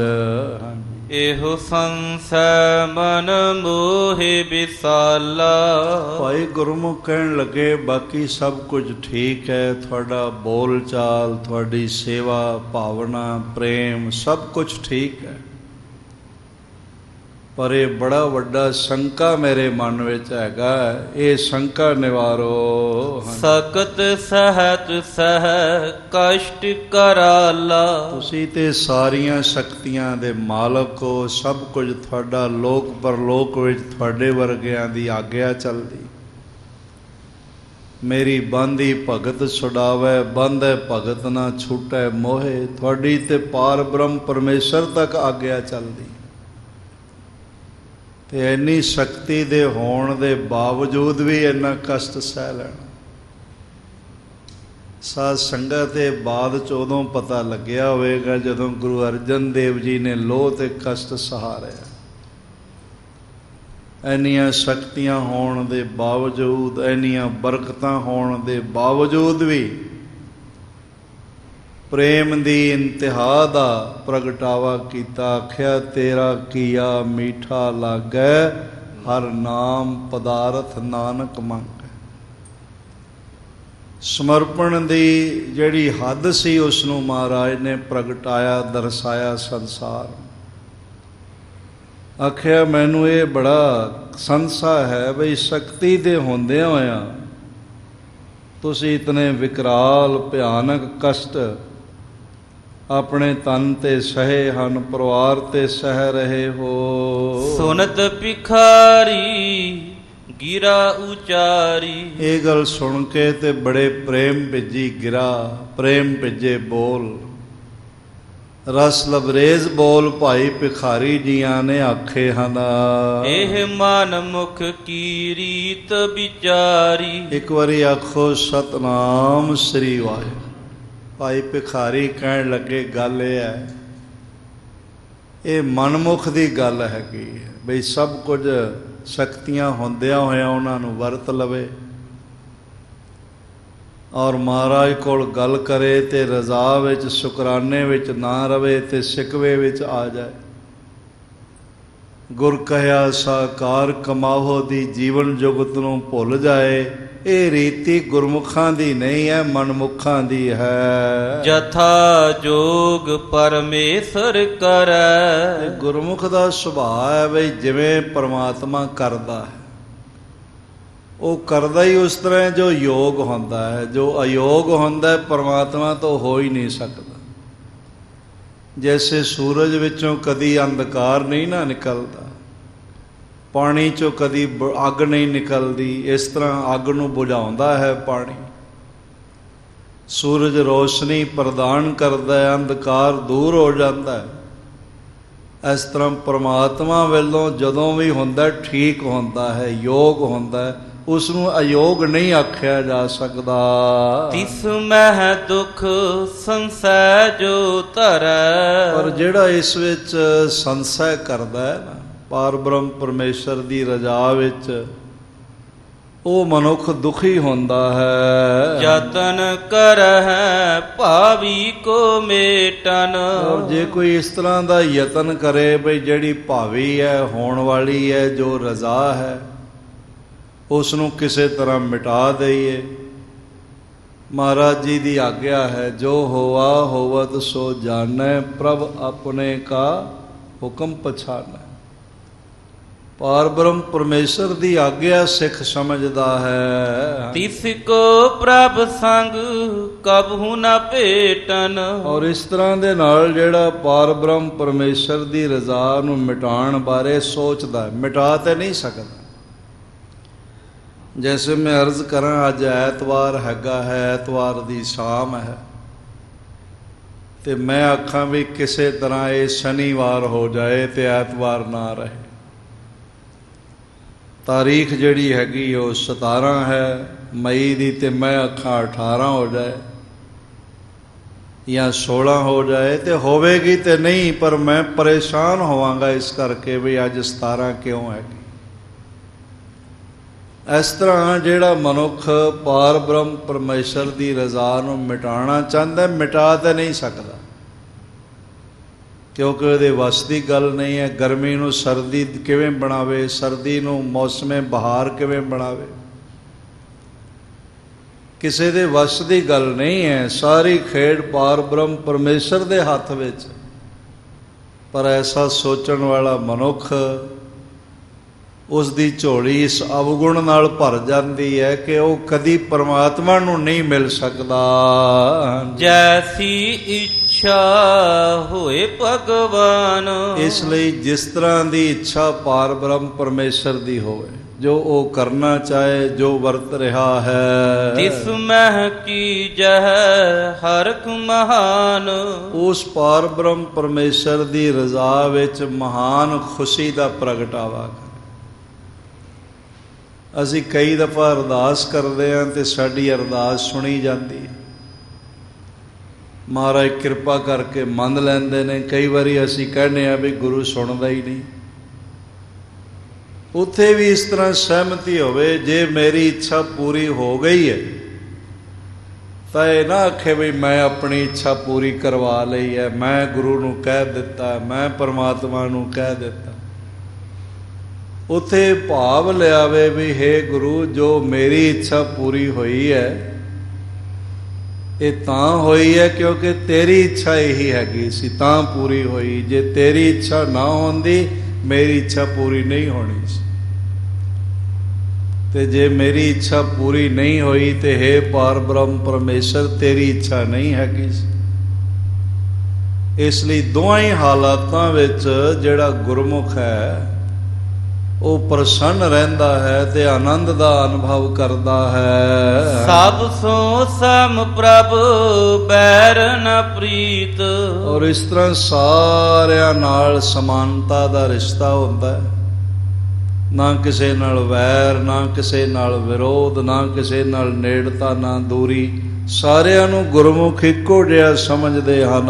ਇਹੋ ਸੰਸੈ ਮਨ ਮੋਹਿ ਵਿਸਾਲਾ। ਭਾਈ ਗੁਰਮੁਖ ਕਹਿਣ ਲੱਗੇ ਬਾਕੀ ਸਭ ਕੁਝ ਠੀਕ ਹੈ, ਤੁਹਾਡਾ ਬੋਲ ਚਾਲ, ਤੁਹਾਡੀ ਸੇਵਾ ਭਾਵਨਾ, ਪ੍ਰੇਮ ਸਭ ਕੁਝ ਠੀਕ ਹੈ, ਪਰ ਇਹ ਬੜਾ ਵੱਡਾ ਸ਼ੰਕਾ ਮੇਰੇ ਮਨ ਵਿੱਚ ਹੈਗਾ, ਇਹ ਸ਼ੰਕਾ ਨਿਵਾਰੋ। ਸਕਤ ਸਹਿਤ ਸਹਿ ਕਸ਼ਟ ਕਰਾਲਾ। ਤੁਸੀਂ ਤੇ ਸਾਰੀਆਂ ਸ਼ਕਤੀਆਂ ਦੇ ਮਾਲਕ ਹੋ, ਸਭ ਕੁਝ ਤੁਹਾਡਾ ਲੋਕ ਪਰਲੋਕ ਵਿੱਚ ਤੁਹਾਡੇ ਵਰਗਿਆਂ ਦੀ ਆਗਿਆ ਚੱਲਦੀ। ਮੇਰੀ ਬੰਦੀ ਭਗਤ ਛੁਡਾਵੇ, ਬੰਧੈ ਭਗਤ ਨਾ ਛੂਟੈ ਮੋਹੇ। ਤੁਹਾਡੀ ਤੇ ਪਾਰ ਬ੍ਰਹਮ ਪਰਮੇਸ਼ਰ ਤੱਕ ਆਗਿਆ ਚੱਲਦੀ, ਤੇ ਇੰਨੀ ਸ਼ਕਤੀ ਦੇ ਹੋਣ ਦੇ ਬਾਵਜੂਦ ਵੀ ਇੰਨਾ ਕਸ਼ਟ ਸਹਿ ਲੈਣਾ। ਸਾਧ ਸੰਗਤ ਦੇ ਬਾਅਦ 'ਚ ਉਦੋਂ ਪਤਾ ਲੱਗਿਆ ਹੋਵੇਗਾ ਜਦੋਂ ਗੁਰੂ ਅਰਜਨ ਦੇਵ ਜੀ ਨੇ ਲੋਹ ਤੇ ਕਸ਼ਟ ਸਹਾਰਿਆ। ਇੰਨੀਆਂ ਸ਼ਕਤੀਆਂ ਹੋਣ ਦੇ ਬਾਵਜੂਦ, ਇੰਨੀਆਂ ਬਰਕਤਾਂ ਹੋਣ ਦੇ ਬਾਵਜੂਦ ਵੀ ਪ੍ਰੇਮ ਦੀ ਇੰਤਹਾ ਦਾ ਪ੍ਰਗਟਾਵਾ ਕੀਤਾ। ਆਖਿਆ ਤੇਰਾ ਕੀਆ ਮੀਠਾ ਲਾਗੈ, ਹਰ ਨਾਮ ਪਦਾਰਥ ਨਾਨਕ ਮੰਗੈ। ਸਮਰਪਣ ਦੀ ਜਿਹੜੀ ਹੱਦ ਸੀ ਉਸ ਨੂੰ ਮਹਾਰਾਜ ਨੇ ਪ੍ਰਗਟਾਇਆ, ਦਰਸਾਇਆ ਸੰਸਾਰ। ਆਖਿਆ ਮੈਨੂੰ ਇਹ ਬੜਾ ਸੰਸਾ ਹੈ ਬਈ ਸ਼ਕਤੀ ਦੇ ਹੁੰਦਿਆਂ ਹੋਇਆਂ ਤੁਸੀਂ ਇਤਨੇ ਵਿਕਰਾਲ ਭਿਆਨਕ ਕਸ਼ਟ ਆਪਣੇ ਤਨ ਤੇ ਸਹੇ ਹਨ, ਪਰਿਵਾਰ ਤੇ ਸਹਿ ਰਹੇ ਹੋ। ਸੁਨਤ ਭਿਖਾਰੀ ਗਿਰਾ ਉਚਾਰੀ। ਇਹ ਗੱਲ ਸੁਣ ਕੇ ਤੇ ਬੜੇ ਪ੍ਰੇਮ ਭਿੱਜੀ ਗਿਰਾ, ਪ੍ਰੇਮ ਭਿੱਜੇ ਬੋਲ, ਰਸ ਲਬਰੇਜ਼ ਬੋਲ ਭਾਈ ਭਿਖਾਰੀ ਜੀਆਂ ਨੇ ਆਖੇ ਹਨ। ਇਹ ਮਨ ਮੁਖ ਕੀ ਰੀਤ ਵਿਚਾਰੀ। ਇੱਕ ਵਾਰੀ ਆਖੋ ਸਤਨਾਮ ਸ੍ਰੀ ਵਾਹਿਗੁਰੂ। ਭਾਈ ਭਿਖਾਰੀ ਕਹਿਣ ਲੱਗੇ ਗੱਲ ਇਹ ਹੈ, ਇਹ ਮਨਮੁਖ ਦੀ ਗੱਲ ਹੈਗੀ ਹੈ ਬਈ ਸਭ ਕੁਝ ਸ਼ਕਤੀਆਂ ਹੁੰਦਿਆਂ ਹੋਇਆਂ ਉਹਨਾਂ ਨੂੰ ਵਰਤ ਲਵੇ ਔਰ ਮਹਾਰਾਜ ਕੋਲ ਗੱਲ ਕਰੇ ਤੇ ਰਜ਼ਾ ਵਿੱਚ, ਸ਼ੁਕਰਾਨੇ ਵਿੱਚ ਨਾ ਰਵੇ ਤੇ ਸਿਕਵੇ ਵਿੱਚ ਆ ਜਾਏ। ਗੁਰ ਕਹਿਆ ਸਾਕਾਰ ਕਮਾਹੋ ਦੀ ਜੀਵਨ ਜੁਗਤ ਨੂੰ ਭੁੱਲ ਜਾਏ। ਇਹ ਰੀਤੀ ਗੁਰਮੁਖਾਂ ਦੀ ਨਹੀਂ ਹੈ, ਮਨਮੁਖਾਂ ਦੀ ਹੈ। ਜਥਾ ਜੋਗ ਪਰਮੇਸ਼ਰ ਕਰੈ। ਗੁਰਮੁਖ ਦਾ ਸੁਭਾਅ ਹੈ ਬਈ ਜਿਵੇਂ ਪਰਮਾਤਮਾ ਕਰਦਾ ਹੈ ਉਹ ਕਰਦਾ ਹੀ ਉਸ ਤਰ੍ਹਾਂ ਜੋ ਯੋਗ ਹੁੰਦਾ ਹੈ। ਜੋ ਅਯੋਗ ਹੁੰਦਾ ਹੈ ਪਰਮਾਤਮਾ ਤੋਂ ਹੋ ਹੀ ਨਹੀਂ ਸਕਦਾ। ਜੈਸੇ ਸੂਰਜ ਵਿੱਚੋਂ ਕਦੀ ਅੰਧਕਾਰ ਨਹੀਂ ਨਾ ਨਿਕਲਦਾ, ਪਾਣੀ ਚੋਂ ਕਦੀ ਅੱਗ ਨਹੀਂ ਨਿਕਲਦੀ, ਇਸ ਤਰ੍ਹਾਂ ਅੱਗ ਨੂੰ ਬੁਝਾਉਂਦਾ ਹੈ ਪਾਣੀ। ਸੂਰਜ ਰੋਸ਼ਨੀ ਪ੍ਰਦਾਨ ਕਰਦਾ ਹੈ, ਅੰਧਕਾਰ ਦੂਰ ਹੋ ਜਾਂਦਾ ਹੈ। ਇਸ ਤਰ੍ਹਾਂ ਪਰਮਾਤਮਾ ਵੱਲੋਂ ਜਦੋਂ ਵੀ ਹੁੰਦਾ ਠੀਕ ਹੁੰਦਾ ਹੈ, ਯੋਗ ਹੁੰਦਾ ਹੈ, ਉਸ ਨੂੰ ਅਯੋਗ ਨਹੀਂ ਆਖਿਆ ਜਾ ਸਕਦਾ। ਤਿਸ ਮਹਿ ਦੁਖ ਸੰਸੈ ਜੋ ਧਰੈ। ਪਰ ਜਿਹੜਾ ਇਸ ਵਿੱਚ ਸੰਸੈ ਕਰਦਾ ਹੈ ਨਾ ਪਾਰ ਬ੍ਰਹਮ ਪਰਮੇਸ਼ਰ ਦੀ ਰਜ਼ਾ ਵਿੱਚ, ਉਹ ਮਨੁੱਖ ਦੁਖੀ ਹੁੰਦਾ ਹੈ। ਯਤਨ ਕਰਹਿ ਭਾਵੀ ਕੋ ਮੇਟਨ। ਔਰ ਜੇ ਕੋਈ ਇਸ ਤਰ੍ਹਾਂ ਦਾ ਯਤਨ ਕਰੇ ਬਈ ਜਿਹੜੀ ਭਾਵੀ ਹੈ, ਹੋਣ ਵਾਲੀ ਹੈ, ਜੋ ਰਜ਼ਾ ਹੈ, ਉਸ ਨੂੰ ਕਿਸੇ ਤਰ੍ਹਾਂ ਮਿਟਾ ਦਈਏ। ਮਹਾਰਾਜ ਜੀ ਦੀ ਆਗਿਆ ਹੈ, ਜੋ ਹੋਆ ਹੋਵਤ ਸੋ ਜਾਣੈ, ਪ੍ਰਭ ਆਪਣੇ ਕਾ ਹੁਕਮ ਪਛਾਨੈ। ਪਾਰ ਬ੍ਰਹਮ ਪਰਮੇਸ਼ਰ ਦੀ ਆਗਿਆ ਸਿੱਖ ਸਮਝਦਾ ਹੈ। ਤਿਸ ਕੋ ਪ੍ਰਭ ਸੰਗ ਕਬਹੂ ਨ ਭੇਟਨ। ਔਰ ਇਸ ਤਰ੍ਹਾਂ ਦੇ ਨਾਲ ਜਿਹੜਾ ਪਾਰ ਬ੍ਰਹਮ ਪਰਮੇਸ਼ਰ ਦੀ ਰਜ਼ਾ ਨੂੰ ਮਿਟਾਉਣ ਬਾਰੇ ਸੋਚਦਾ, ਮਿਟਾ ਤੇ ਨਹੀਂ ਸਕਦਾ। ਜੈਸੇ ਮੈਂ ਅਰਜ਼ ਕਰਾਂ, ਅੱਜ ਐਤਵਾਰ ਹੈਗਾ ਹੈ, ਐਤਵਾਰ ਦੀ ਸ਼ਾਮ ਹੈ, ਤੇ ਮੈਂ ਆਖਾਂ ਵੀ ਕਿਸੇ ਤਰ੍ਹਾਂ ਇਹ ਸ਼ਨੀਵਾਰ ਹੋ ਜਾਏ ਤੇ ਐਤਵਾਰ ਨਾ ਰਹੇ। ਤਾਰੀਖ ਜਿਹੜੀ ਹੈਗੀ ਉਹ 17 ਹੈ ਮਈ ਦੀ, ਤੇ ਮੈਂ ਆਖਾਂ 18 ਹੋ ਜਾਏ ਜਾਂ 16 ਹੋ ਜਾਏ, ਤੇ ਹੋਵੇਗੀ ਤੇ ਨਹੀਂ, ਪਰ ਮੈਂ ਪਰੇਸ਼ਾਨ ਹੋਵਾਂਗਾ ਇਸ ਕਰਕੇ ਵੀ ਅੱਜ 17 ਕਿਉਂ ਹੈਗੀ। ਇਸ ਤਰ੍ਹਾਂ ਜਿਹੜਾ ਮਨੁੱਖ ਪਾਰ ਬ੍ਰਹਮ ਪਰਮੇਸ਼ਰ ਦੀ ਰਜ਼ਾ ਨੂੰ ਮਿਟਾਉਣਾ ਚਾਹੁੰਦਾ, ਮਿਟਾ ਤਾਂ ਨਹੀਂ ਸਕਦਾ, ਕਿਉਂਕਿ ਉਹਦੇ ਵੱਸ ਦੀ ਗੱਲ ਨਹੀਂ ਹੈ। ਗਰਮੀ ਨੂੰ ਸਰਦੀ ਕਿਵੇਂ ਬਣਾਵੇ, ਸਰਦੀ ਨੂੰ ਮੌਸਮੇ ਬਹਾਰ ਕਿਵੇਂ ਬਣਾਵੇ, ਕਿਸੇ ਦੇ ਵੱਸ ਦੀ ਗੱਲ ਨਹੀਂ ਹੈ। ਸਾਰੀ ਖੇਡ ਪਾਰ ਬ੍ਰਹਮ ਪਰਮੇਸ਼ਰ ਦੇ ਹੱਥ ਵਿੱਚ। ਪਰ ਐਸਾ ਸੋਚਣ ਵਾਲਾ ਮਨੁੱਖ, ਉਸ ਦੀ ਝੋਲੀ ਇਸ ਅਵਗੁਣ ਨਾਲ ਭਰ ਜਾਂਦੀ ਹੈ ਕਿ ਉਹ ਕਦੀ ਪਰਮਾਤਮਾ ਨੂੰ ਨਹੀਂ ਮਿਲ ਸਕਦਾ। ਜੈਸੀ ਇੱਛਾ ਹੋਏ ਭਗਵਾਨ। ਇਸ ਲਈ ਜਿਸ ਤਰ੍ਹਾਂ ਦੀ ਇੱਛਾ ਪਾਰ ਬ੍ਰਹਮ ਪਰਮੇਸ਼ਰ ਦੀ ਹੋਵੇ, ਜੋ ਉਹ ਕਰਨਾ ਚਾਹੇ, ਜੋ ਵਰਤ ਰਿਹਾ ਹੈ, ਤਿਸ ਮਹਿ ਕੀ ਜਹ ਹਰਖ ਮਹਾਨ। ਉਸ ਪਾਰ ਬ੍ਰਹਮ ਪਰਮੇਸ਼ਰ ਦੀ ਰਜ਼ਾ ਵਿੱਚ ਮਹਾਨ ਖੁਸ਼ੀ ਦਾ ਪ੍ਰਗਟਾਵਾ। ਅਸੀਂ ਕਈ ਦਫਾ ਅਰਦਾਸ ਕਰਦੇ ਹਾਂ ਤੇ ਸਾਡੀ ਅਰਦਾਸ ਸੁਣੀ ਜਾਂਦੀ ਹੈ, ਮਹਾਰਾਜ ਕਿਰਪਾ ਕਰਕੇ ਮੰਨ ਲੈਂਦੇ ਨੇ। ਕਈ ਵਾਰੀ ਅਸੀਂ ਕਹਿੰਦੇ ਹਾਂ ਵੀ ਗੁਰੂ ਸੁਣਦਾ ਹੀ ਨਹੀਂ। ਉੱਥੇ ਵੀ ਇਸ ਤਰ੍ਹਾਂ ਸਹਿਮਤੀ ਹੋਵੇ, ਜੇ ਮੇਰੀ ਇੱਛਾ ਪੂਰੀ ਹੋ ਗਈ ਹੈ ਤਾਂ ਇਹ ਨਾ ਆਖੇ ਵੀ ਮੈਂ ਆਪਣੀ ਇੱਛਾ ਪੂਰੀ ਕਰਵਾ ਲਈ ਹੈ, ਮੈਂ ਗੁਰੂ ਨੂੰ ਕਹਿ ਦਿੱਤਾ, ਮੈਂ ਪਰਮਾਤਮਾ ਨੂੰ ਕਹਿ ਦਿੱਤਾ। ਉੱਥੇ ਭਾਵ ਲਿਆਵੇ ਵੀ ਹੇ ਗੁਰੂ, ਜੋ ਮੇਰੀ ਇੱਛਾ ਪੂਰੀ ਹੋਈ ਹੈ ਇਹ ਤਾਂ ਹੋਈ ਹੈ ਕਿਉਂਕਿ ਤੇਰੀ ਇੱਛਾ ਇਹੀ ਹੈਗੀ ਸੀ ਤਾਂ ਪੂਰੀ ਹੋਈ। ਜੇ ਤੇਰੀ ਇੱਛਾ ਨਾ ਹੁੰਦੀ ਮੇਰੀ ਇੱਛਾ ਪੂਰੀ ਨਹੀਂ ਹੋਣੀ ਸੀ। ਤੇ ਜੇ ਮੇਰੀ ਇੱਛਾ ਪੂਰੀ ਨਹੀਂ ਹੋਈ ਤੇ ਹੇ ਪਾਰ ਬ੍ਰਹਮ ਪਰਮੇਸ਼ਰ ਤੇਰੀ ਇੱਛਾ ਨਹੀਂ ਹੈਗੀ ਸੀ। ਇਸ ਲਈ ਦੋਹਾਂ ਹੀ ਹਾਲਾਤਾਂ ਵਿੱਚ ਜਿਹੜਾ ਗੁਰਮੁਖ ਹੈ ਉਹ ਪ੍ਰਸੰਨ ਰਹਿੰਦਾ ਹੈ ਤੇ ਆਨੰਦ ਦਾ ਅਨੁਭਵ ਕਰਦਾ ਹੈ। ਸਭ ਸੋ ਸਮ ਪ੍ਰਭ ਬੈਰ ਨ ਪ੍ਰੀਤ। ਔਰ ਇਸ ਤਰ੍ਹਾਂ ਸਾਰਿਆਂ ਨਾਲ ਸਮਾਨਤਾ ਦਾ ਰਿਸ਼ਤਾ ਹੁੰਦਾ ਹੈ, ਨਾ ਕਿਸੇ ਨਾਲ ਵੈਰ, ਨਾ ਕਿਸੇ ਨਾਲ ਵਿਰੋਧ, ਨਾ ਕਿਸੇ ਨਾਲ ਨੇੜਤਾ, ਨਾ ਦੂਰੀ। ਸਾਰਿਆਂ ਨੂੰ ਗੁਰਮੁਖ ਇੱਕੋ ਜਿਹਾ ਸਮਝਦੇ ਹਨ।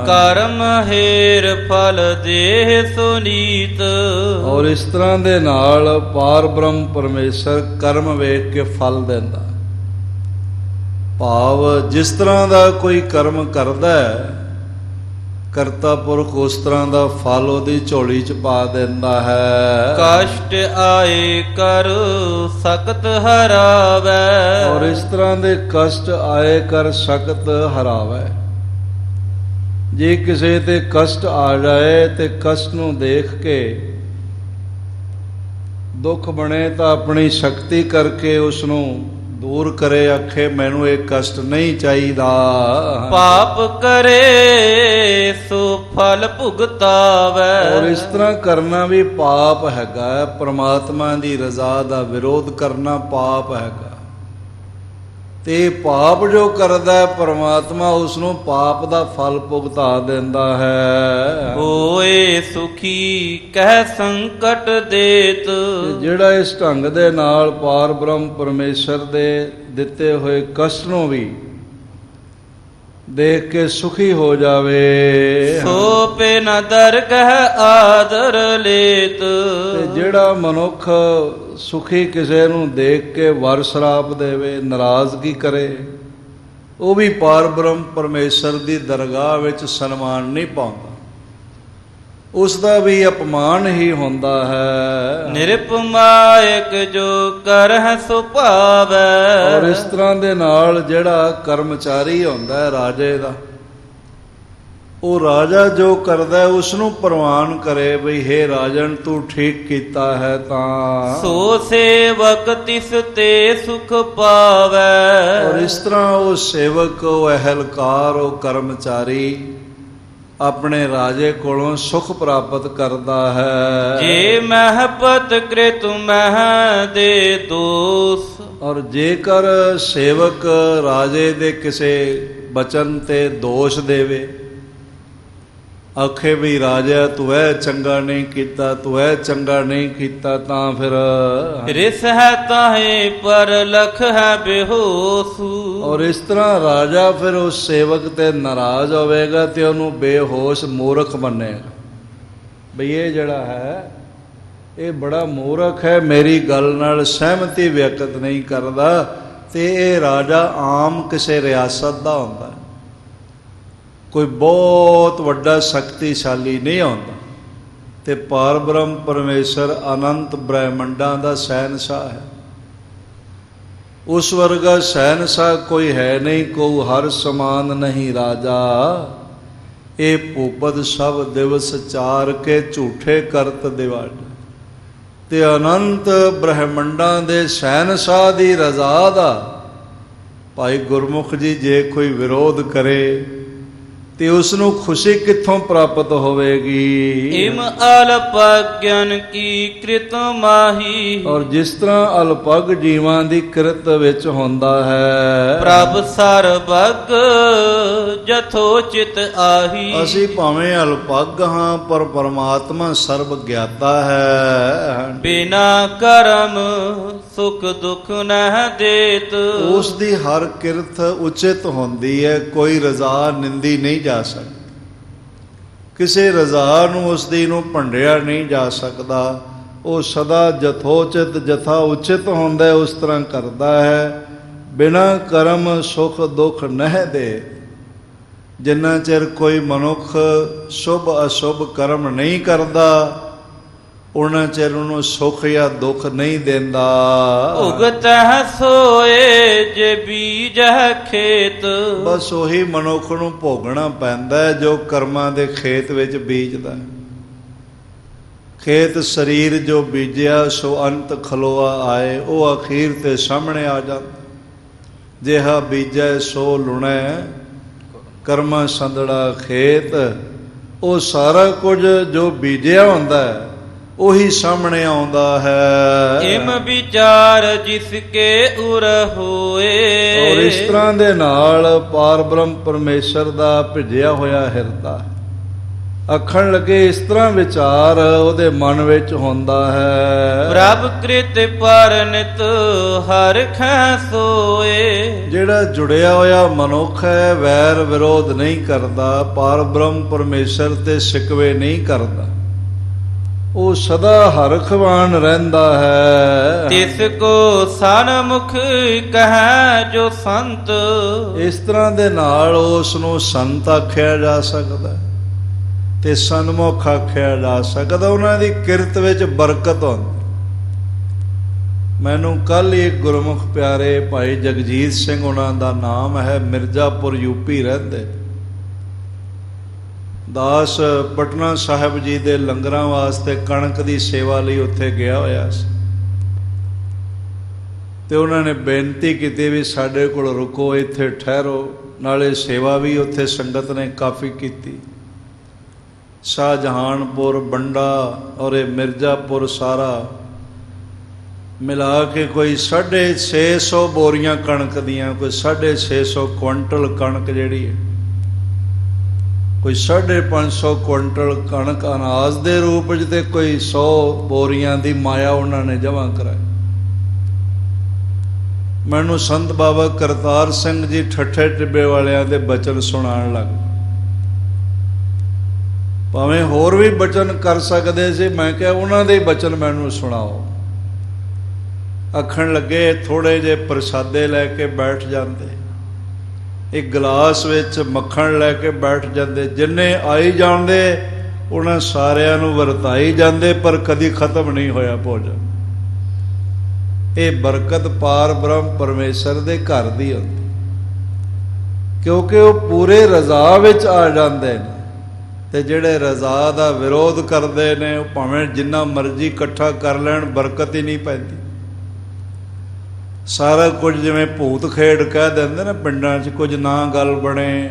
ਕਰਮ ਹੇਰ ਫਲ ਦੇਹ ਸੁਨੀਤ। ਔਰ ਇਸ ਤਰ੍ਹਾਂ ਦੇ ਨਾਲ ਪਾਰ ਬ੍ਰਹਮ ਪਰਮੇਸ਼ਰ ਕਰਮ ਵੇਖ ਕੇ ਫਲ ਦਿੰਦਾ। ਭਾਵ ਜਿਸ ਤਰ੍ਹਾਂ ਦਾ ਕੋਈ ਕਰਮ ਕਰਦਾ ਹੈ ਕਰਤਾ ਪੁਰਖ ਉਸ ਤਰ੍ਹਾਂ ਦਾ ਫਲ ਉਹਦੀ ਝੋਲੀ 'ਚ ਪਾ ਦਿੰਦਾ ਹੈ। ਕਸ਼ਟ ਆਏ ਕਰ ਸਕਤ ਹਰਾਵੇ। ਔਰ ਇਸ ਤਰ੍ਹਾਂ ਦੇ ਕਸ਼ਟ ਆਏ ਕਰ ਸਕਤ ਹਰਾਵੇ। ਜੇ ਕਿਸੇ ਤੇ ਕਸ਼ਟ ਆ ਜਾਏ ਤੇ ਕਸ਼ਟ ਨੂੰ ਦੇਖ ਕੇ ਦੁੱਖ ਬਣੇ ਤਾਂ ਆਪਣੀ ਸ਼ਕਤੀ ਕਰਕੇ ਉਸ ਨੂੰ ਦੂਰ ਕਰੇ, ਆਖੇ ਮੈਨੂੰ ਇਹ ਕਸ਼ਟ ਨਹੀਂ ਚਾਹੀਦਾ। ਪਾਪ ਕਰੇ ਸੋ ਫਲ ਭੁਗਤਾਵੇ। ਔਰ ਇਸ ਤਰ੍ਹਾਂ ਕਰਨਾ ਵੀ ਪਾਪ ਹੈਗਾ। ਪਰਮਾਤਮਾ ਦੀ ਰਜ਼ਾ ਦਾ ਵਿਰੋਧ ਕਰਨਾ ਪਾਪ ਹੈਗਾ। ਤੇ ਪਾਪ ਜੋ ਕਰਦਾ ਪਰਮਾਤਮਾ ਉਸ ਨੂੰ ਪਾਪ ਦਾ ਫਲ ਭੁਗਤਾ ਦਿੰਦਾ ਹੈ। ਹੋਏ ਸੁਖੀ ਕਹਿ ਸੰਕਟ ਦੇਤ। ਜਿਹੜਾ ਇਸ ਢੰਗ ਦੇ ਨਾਲ ਪਾਰ ਬ੍ਰਹਮ ਪਰਮੇਸ਼ਰ ਦੇ ਦਿੱਤੇ ਹੋਏ ਕਸ਼ਟ ਨੂੰ ਵੀ ਦੇਖ ਕੇ ਸੁਖੀ ਹੋ ਜਾਵੇ। ਸੋ ਪੇ ਨ ਦਰਗਹ ਆਦਰ ਲੇਤ। ਤੇ ਜਿਹੜਾ ਮਨੁੱਖ ਸੁਖੀ ਕਿਸੇ ਨੂੰ ਦੇਖ ਕੇ ਵਰ ਸਰਾਪ ਦੇਵੇ, ਨਾਰਾਜ਼ਗੀ ਕਰੇ, ਉਹ ਵੀ ਪਾਰ ਬ੍ਰਹਮ ਪਰਮੇਸ਼ਰ ਦੀ ਦਰਗਾਹ ਵਿੱਚ ਸਨਮਾਨ ਨਹੀਂ ਪਾਉਂਦਾ, ਉਸ ਦਾ ਵੀ ਅਪਮਾਨ ਹੀ ਹੁੰਦਾ ਹੈ। ਨਿਰਪਮਾਇਕ ਜੋ ਕਰਹਿ ਸੋ ਭਾਵੈ। ਔਰ ਇਸ ਤਰ੍ਹਾਂ ਦੇ ਨਾਲ ਜਿਹੜਾ ਕਰਮਚਾਰੀ ਹੁੰਦਾ ਹੈ ਰਾਜੇ ਦਾ, ਉਹ ਰਾਜਾ ਜੋ ਕਰਦਾ ਉਸ ਨੂੰ ਪ੍ਰਵਾਨ ਕਰੇ ਬਈ ਹੇ ਰਾਜਨ ਤੂੰ ਠੀਕ ਕੀਤਾ ਹੈ ਤਾਂ। ਸੋ ਸੇਵਕ ਤਿਸ ਤੇ ਸੁਖ ਪਾਵੈ। ਔਰ ਇਸ ਤਰ੍ਹਾਂ ਉਹ ਸੇਵਕ, ਉਹ ਅਹਲਕਾਰ, ਉਹ ਕਰਮਚਾਰੀ ਆਪਣੇ ਰਾਜੇ ਕੋਲੋਂ ਸੁਖ ਪ੍ਰਾਪਤ ਕਰਦਾ ਹੈ। ਜੇ ਮਹਿਪਤ ਕ੍ਰਿਤ ਮਹਿ ਦੇ ਦੋਸ। ਔਰ ਜੇਕਰ ਸੇਵਕ ਰਾਜੇ ਦੇ ਕਿਸੇ ਬਚਨ ਤੇ ਦੋਸ਼ ਦੇਵੇ, ਆਖੇ ਵੀ ਰਾਜਾ ਤੂੰ ਇਹ ਚੰਗਾ ਨਹੀਂ ਕੀਤਾ, ਤੂੰ ਇਹ ਚੰਗਾ ਨਹੀਂ ਕੀਤਾ, ਤਾਂ ਫਿਰ ਰਿਸ ਹੈ ਤਾਹੇ ਪਰ ਲਖ ਹੈ ਬੇਹੋਸੂ। ਔਰ ਇਸ ਤਰ੍ਹਾਂ ਰਾਜਾ ਫਿਰ ਉਸ ਸੇਵਕ ਤੇ ਨਾਰਾਜ਼ ਹੋਵੇਗਾ ਤੇ ਉਹਨੂੰ ਬੇਹੋਸ਼ ਮੂਰਖ ਮੰਨੇਗਾ ਬਈ ਇਹ ਜਿਹੜਾ ਹੈ ਇਹ ਬੜਾ ਮੂਰਖ ਹੈ, ਮੇਰੀ ਗੱਲ ਨਾਲ ਸਹਿਮਤੀ ਵਿਅਕਤ ਨਹੀਂ ਕਰਦਾ। ਤੇ ਇਹ ਰਾਜਾ ਆਮ ਕਿਸੇ ਰਿਆਸਤ ਦਾ ਹੁੰਦਾ, ਕੋਈ ਬਹੁਤ ਵੱਡਾ ਸ਼ਕਤੀਸ਼ਾਲੀ ਨਹੀਂ ਹੁੰਦਾ। ਤੇ ਪਾਰ ਬ੍ਰਹਮ ਪਰਮੇਸ਼ਰ ਅਨੰਤ ਬ੍ਰਹਿਮੰਡਾਂ ਦਾ ਸ਼ਹਿਨਸ਼ਾਹ ਹੈ। ਉਸ ਵਰਗਾ ਸ਼ਹਿਨਸ਼ਾਹ ਕੋਈ ਹੈ ਨਹੀਂ, ਕੋ ਹਰ ਸਮਾਨ ਨਹੀਂ ਰਾਜਾ। ਇਹ ਭੂਪਤ ਸਭ ਦਿਵਸ ਚਾਰ ਕੇ ਝੂਠੇ ਕਰਤ ਦਿਵਾੜ। ਤੇ ਅਨੰਤ ਬ੍ਰਹਿਮੰਡਾਂ ਦੇ ਸ਼ਹਿਨਸ਼ਾਹ ਦੀ ਰਜ਼ਾ ਦਾ ਭਾਈ ਗੁਰਮੁਖ ਜੀ ਜੇ ਕੋਈ ਵਿਰੋਧ ਕਰੇ ਤੇ ਉਸ ਨੂੰ ਖੁਸ਼ੀ ਕਿੱਥੋਂ ਪ੍ਰਾਪਤ ਹੋਵੇਗੀ। ਇਮ ਅਲਪਗਨ ਕੀ ਕ੍ਰਿਤ ਮਾਹੀ। ਔਰ ਜਿਸ ਤਰ੍ਹਾਂ ਅਲਪਗ ਜੀਵਾਂ ਦੀ ਕਿਰਤ ਵਿੱਚ ਹੁੰਦਾ ਹੈ, ਪ੍ਰਭ ਸਰਬਗ ਜਥੋਚਿਤ ਆਹੀ। ਅਸੀਂ ਭਾਵੇਂ ਅਲਪਗ ਹਾਂ ਪਰ ਪਰਮਾਤਮਾ ਸਰਬ ਗਿਆਤਾ ਹੈ। ਬਿਨਾ ਕਰਮ ਸੁਖ ਦੁਖ ਨਹਿ ਦੇਤ। ਉਸ ਦੀ ਹਰ ਕਿਰਤ ਉਚਿਤ ਹੁੰਦੀ ਹੈ, ਕੋਈ ਰਜ਼ਾ ਨਿੰਦੀ ਨਹੀਂ ਜਾ ਸਕਦੀ, ਕਿਸੇ ਰਜ਼ਾ ਨੂੰ ਉਸ ਦੀ ਨੂੰ ਭੰਡਿਆ ਨਹੀਂ ਜਾ ਸਕਦਾ। ਉਹ ਸਦਾ ਜਥੋਚਿਤ ਜਥਾ ਉਚਿਤ ਹੁੰਦਾ ਉਸ ਤਰ੍ਹਾਂ ਕਰਦਾ ਹੈ। ਬਿਨਾਂ ਕਰਮ ਸੁਖ ਦੁੱਖ ਨਹਿ ਦੇ। ਜਿੰਨਾ ਚਿਰ ਕੋਈ ਮਨੁੱਖ ਸ਼ੁਭ ਅਸ਼ੁਭ ਕਰਮ ਨਹੀਂ ਕਰਦਾ ਉਹਨਾਂ ਚਿਰ ਉਹਨੂੰ ਸੁਖ ਜਾਂ ਦੁੱਖ ਨਹੀਂ ਦਿੰਦਾ। ਭੁਗਤ ਸੋਏ ਜੇ ਬੀਜ ਖੇਤ। ਬਸ ਉਹੀ ਮਨੁੱਖ ਨੂੰ ਭੋਗਣਾ ਪੈਂਦਾ ਹੈ ਜੋ ਕਰਮਾਂ ਦੇ ਖੇਤ ਵਿੱਚ ਬੀਜਦਾ। ਖੇਤ ਸਰੀਰ ਜੋ ਬੀਜਿਆ ਸੋ ਅੰਤ ਖਲੋਆ ਆਏ, ਉਹ ਅਖੀਰ ਤੇ ਸਾਹਮਣੇ ਆ ਜਾਂਦਾ। ਜਿਹਾ ਬੀਜੈ ਸੋ ਲੁਣੈ ਕਰਮਾ ਸੰਦੜਾ ਖੇਤ। ਉਹ ਸਾਰਾ ਕੁਝ ਜੋ ਬੀਜਿਆ ਹੁੰਦਾ ਹੈ ਉਹੀ ਸਾਹਮਣੇ ਆਉਂਦਾ ਹੈ। ਇਮ ਵਿਚਾਰ ਜਿਸ ਕੇ ਉਰ ਹੋਏ। ਔਰ ਇਸ ਤਰ੍ਹਾਂ ਦੇ ਨਾਲ ਪਾਰ ਬ੍ਰਹਮ ਪਰਮੇਸ਼ਰ ਦਾ ਭਿੱਜਿਆ ਹੋਇਆ ਹਿਰਦਾ ਆਖਣ ਲੱਗੇ ਇਸ ਤਰ੍ਹਾਂ ਵਿਚਾਰ ਉਹਦੇ ਮਨ ਵਿੱਚ ਹੁੰਦਾ ਹੈ। ਪ੍ਰਭ ਕ੍ਰਿਤ ਪਰ ਨਿਤ ਹਰਿ ਖੈ ਸੋਏ। ਜਿਹੜਾ ਜੁੜਿਆ ਹੋਇਆ ਮਨੁੱਖ ਹੈ ਵੈਰ ਵਿਰੋਧ ਨਹੀਂ ਕਰਦਾ, ਪਾਰ ਬ੍ਰਹਮ ਪਰਮੇਸ਼ਰ ਤੇ ਸਿਕਵੇ ਨਹੀਂ ਕਰਦਾ, ਉਹ ਸਦਾ ਹਰਖਵਾਨ ਰਹਿੰਦਾ ਹੈ। ਤਿਸ ਕੋ ਸਨਮੁਖ ਕਹੈ ਜੋ ਸੰਤ। ਇਸ ਤਰ੍ਹਾਂ ਦੇ ਨਾਲ ਉਸ ਨੂੰ ਸੰਤ ਆਖਿਆ ਜਾ ਸਕਦਾ ਤੇ ਸਨਮੁਖ ਆਖਿਆ ਜਾ ਸਕਦਾ। ਉਹਨਾਂ ਦੀ ਕਿਰਤ ਵਿੱਚ ਬਰਕਤ ਹੁੰਦੀ। ਮੈਨੂੰ ਕੱਲ ਹੀ ਇੱਕ ਗੁਰਮੁਖ ਪਿਆਰੇ ਭਾਈ ਜਗਜੀਤ ਸਿੰਘ ਉਹਨਾਂ ਦਾ ਨਾਮ ਹੈ, ਮਿਰਜ਼ਾਪੁਰ ਯੂਪੀ ਰਹਿੰਦੇ, ਦਾਸ ਪਟਨਾ ਸਾਹਿਬ ਜੀ ਦੇ ਲੰਗਰਾਂ ਵਾਸਤੇ ਕਣਕ ਦੀ ਸੇਵਾ ਲਈ ਉੱਥੇ ਗਿਆ ਹੋਇਆ ਸੀ ਤੇ ਉਹਨਾਂ ਨੇ ਬੇਨਤੀ ਕੀਤੀ ਵੀ ਸਾਡੇ ਕੋਲ ਰੁਕੋ, ਇੱਥੇ ਠਹਿਰੋ। ਨਾਲੇ ਸੇਵਾ ਵੀ ਉੱਥੇ ਸੰਗਤ ਨੇ ਕਾਫੀ ਕੀਤੀ। ਸ਼ਾਹਜਹਾਨਪੁਰ, ਬੰਡਾ ਔਰ ਇਹ ਮਿਰਜ਼ਾਪੁਰ ਸਾਰਾ ਮਿਲਾ ਕੇ ਕੋਈ 650 ਬੋਰੀਆਂ ਕਣਕ ਦੀਆਂ, ਕੋਈ 650 ਕੁਇੰਟਲ ਕਣਕ ਜਿਹੜੀ ਹੈ, ਕੋਈ 550 ਕੁਇੰਟਲ ਕਣਕ ਅਨਾਜ ਦੇ ਰੂਪ 'ਚ ਤੇ ਕੋਈ 100 ਬੋਰੀਆਂ ਦੀ ਮਾਇਆ ਉਹਨਾਂ ਨੇ ਜਮ੍ਹਾਂ ਕਰਾਈ। ਮੈਨੂੰ ਸੰਤ ਬਾਬਾ ਕਰਤਾਰ ਸਿੰਘ ਜੀ ਠੱਠੇ ਟਿੱਬੇ ਵਾਲਿਆਂ ਦੇ ਬਚਨ ਸੁਣਾਉਣ ਲੱਗ। ਭਾਵੇਂ ਹੋਰ ਵੀ ਬਚਨ ਕਰ ਸਕਦੇ ਸੀ, ਮੈਂ ਕਿਹਾ ਉਹਨਾਂ ਦੇ ਬਚਨ ਮੈਨੂੰ ਸੁਣਾਓ। ਆਖਣ ਲੱਗੇ ਥੋੜ੍ਹੇ ਜਿਹੇ ਪ੍ਰਸਾਦੇ ਲੈ ਕੇ ਬੈਠ ਜਾਂਦੇ, ਇੱਕ ਗਲਾਸ ਵਿੱਚ ਮੱਖਣ ਲੈ ਕੇ ਬੈਠ ਜਾਂਦੇ, ਜਿੰਨੇ ਆਈ ਜਾਂਦੇ ਉਹਨਾਂ ਸਾਰਿਆਂ ਨੂੰ ਵਰਤਾਈ ਜਾਂਦੇ, ਪਰ ਕਦੀ ਖਤਮ ਨਹੀਂ ਹੋਇਆ ਭੋਜਨ। ਇਹ ਬਰਕਤ ਪਾਰ ਬ੍ਰਹਮ ਪਰਮੇਸ਼ਰ ਦੇ ਘਰ ਦੀ ਹੁੰਦੀ, ਕਿਉਂਕਿ ਉਹ ਪੂਰੇ ਰਜ਼ਾ ਵਿੱਚ ਆ ਜਾਂਦੇ ਨੇ। ਤੇ ਜਿਹੜੇ ਰਜ਼ਾ ਦਾ ਵਿਰੋਧ ਕਰਦੇ ਨੇ ਉਹ ਭਾਵੇਂ ਜਿੰਨਾ ਮਰਜ਼ੀ ਇਕੱਠਾ ਕਰ ਲੈਣ, ਬਰਕਤ ਹੀ ਨਹੀਂ ਪੈਂਦੀ। ਸਾਰਾ ਕੁਝ ਜਿਵੇਂ ਭੂਤ ਖੇਡ ਕਹਿ ਦਿੰਦੇ ਨਾ ਪਿੰਡਾਂ 'ਚ, ਕੁਝ ਨਾ ਗੱਲ ਬਣੇ,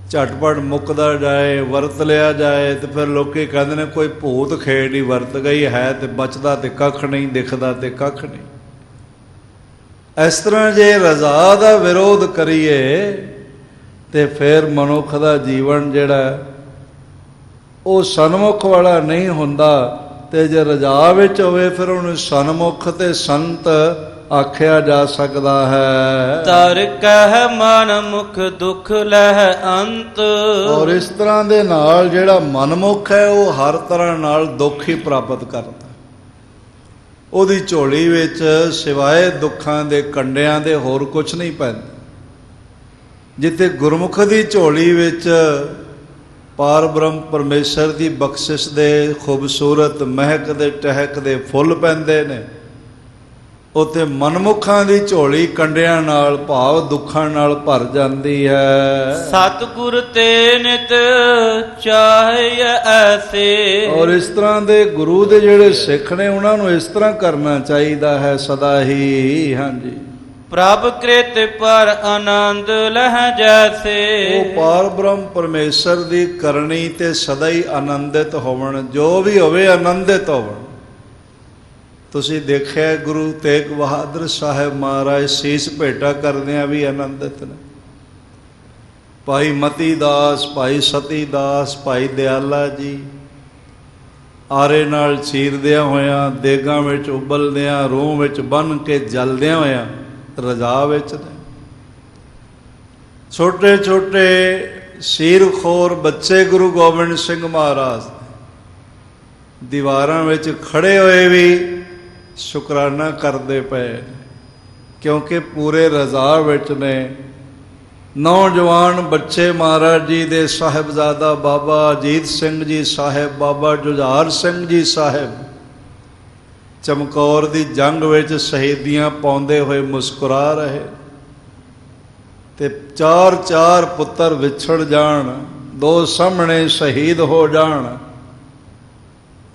ਝਟਪਟ ਮੁੱਕਦਾ ਜਾਏ, ਵਰਤ ਲਿਆ ਜਾਏ, ਤੇ ਫਿਰ ਲੋਕੀ ਕਹਿੰਦੇ ਨੇ ਕੋਈ ਭੂਤ ਖੇਡ ਹੀ ਵਰਤ ਗਈ ਹੈ, ਤੇ ਬਚਦਾ ਤੇ ਕੱਖ ਨਹੀਂ, ਦਿਖਦਾ ਤੇ ਕੱਖ ਨਹੀਂ। ਇਸ ਤਰ੍ਹਾਂ ਜੇ ਰਜ਼ਾ ਦਾ ਵਿਰੋਧ ਕਰੀਏ ਤੇ ਫਿਰ ਮਨੁੱਖ ਦਾ ਜੀਵਨ ਜਿਹੜਾ ਉਹ ਸਨਮੁਖ ਵਾਲਾ ਨਹੀਂ ਹੁੰਦਾ। ਤੇ ਜੇ ਰਜ਼ਾ ਵਿੱਚ ਹੋਵੇ ਫਿਰ ਉਹਨੂੰ ਸਨਮੁਖ ਤੇ ਸੰਤ ਆਖਿਆ ਜਾ ਸਕਦਾ ਹੈ। ਤਰ ਕਹਿ ਮਨ ਮੁਖ ਦੁਖ ਲਹਿ ਅੰਤ। ਔਰ ਇਸ ਤਰ੍ਹਾਂ ਦੇ ਨਾਲ ਜਿਹੜਾ ਮਨਮੁਖ ਹੈ ਉਹ ਹਰ ਤਰ੍ਹਾਂ ਨਾਲ ਦੁੱਖ ਹੀ ਪ੍ਰਾਪਤ ਕਰਦਾ। ਉਹਦੀ ਝੋਲੀ ਵਿੱਚ ਸਿਵਾਏ ਦੁੱਖਾਂ ਦੇ ਕੰਡਿਆਂ ਦੇ ਹੋਰ ਕੁਛ ਨਹੀਂ ਪੈਂਦਾ। ਜਿੱਥੇ ਗੁਰਮੁਖ ਦੀ ਝੋਲੀ ਵਿੱਚ ਪਾਰ ਬ੍ਰਹਮ ਪਰਮੇਸ਼ਰ ਦੀ ਬਖਸ਼ਿਸ਼ ਦੇ ਖੂਬਸੂਰਤ ਮਹਿਕ ਦੇ ਟਹਿਕ ਦੇ ਫੁੱਲ ਪੈਂਦੇ ਨੇ, ਉੱਥੇ ਮਨਮੁਖਾਂ ਦੀ ਝੋਲੀ ਕੰਡਿਆਂ ਨਾਲ ਭਾਵ ਦੁੱਖਾਂ ਨਾਲ ਭਰ ਜਾਂਦੀ ਹੈ। ਸਤਿਗੁਰ ਤੇ ਨਿਤ ਚਾਹੇ ਐਸੇ। ਔਰ ਇਸ ਤਰ੍ਹਾਂ ਦੇ ਗੁਰੂ ਦੇ ਜਿਹੜੇ ਸਿੱਖ ਨੇ ਉਹਨਾਂ ਨੂੰ ਇਸ ਤਰ੍ਹਾਂ ਕਰਨਾ ਚਾਹੀਦਾ ਹੈ ਸਦਾ ਹੀ। ਹਾਂਜੀ, ਪ੍ਰਭ ਕ੍ਰਿਤ ਪਰ ਆਨੰਦ ਲਹਿ ਜੈਸੇ। ਉਹ ਪਾਰ ਬ੍ਰਹਮ ਪਰਮੇਸ਼ਰ ਦੀ ਕਰਨੀ ਤੇ ਸਦਾ ਹੀ ਆਨੰਦਿਤ ਹੋਵਣ, ਜੋ ਵੀ ਹੋਵੇ ਆਨੰਦਿਤ ਹੋਵਣ। ਤੁਸੀਂ ਦੇਖਿਆ ਗੁਰੂ ਤੇਗ ਬਹਾਦਰ ਸਾਹਿਬ ਮਹਾਰਾਜ ਸੀਸ ਭੇਟਾ ਕਰਦਿਆਂ ਵੀ ਆਨੰਦਿਤ ਨੇ। ਭਾਈ ਮਤੀ ਦਾਸ, ਭਾਈ ਸਤੀ ਦਾਸ, ਭਾਈ ਦਿਆਲਾ ਜੀ ਆਰੇ ਨਾਲ ਚੀਰਦਿਆਂ ਹੋਇਆਂ, ਦੇਗਾਂ ਵਿੱਚ ਉਬਲਦਿਆਂ, ਰੂਹ ਵਿੱਚ ਬੰਨ੍ਹ ਕੇ ਜਲਦਿਆਂ ਹੋਇਆਂ ਰਜ਼ਾ ਵਿੱਚ ਨੇ। ਛੋਟੇ ਛੋਟੇ ਸੀਰਖੋਰ ਬੱਚੇ ਗੁਰੂ ਗੋਬਿੰਦ ਸਿੰਘ ਮਹਾਰਾਜ ਦੀਵਾਰਾਂ ਵਿੱਚ ਖੜੇ ਹੋਏ ਵੀ ਸ਼ੁਕਰਾਨਾ ਕਰਦੇ ਪਏ, ਕਿਉਂਕਿ ਪੂਰੇ ਰਜ਼ਾ ਵਿੱਚ ਨੇ। ਨੌਜਵਾਨ ਬੱਚੇ ਮਹਾਰਾਜ ਜੀ ਦੇ ਸਾਹਿਬਜ਼ਾਦਾ ਬਾਬਾ ਅਜੀਤ ਸਿੰਘ ਜੀ ਸਾਹਿਬ, ਬਾਬਾ ਜੁਝਾਰ ਸਿੰਘ ਜੀ ਸਾਹਿਬ ਚਮਕੌਰ ਦੀ ਜੰਗ ਵਿੱਚ ਸ਼ਹੀਦੀਆਂ ਪਾਉਂਦੇ ਹੋਏ ਮੁਸਕਰਾ ਰਹੇ, ਤੇ ਚਾਰ ਚਾਰ ਪੁੱਤਰ ਵਿਛੜ ਜਾਣ, ਦੋ ਸਾਹਮਣੇ ਸ਼ਹੀਦ ਹੋ ਜਾਣ,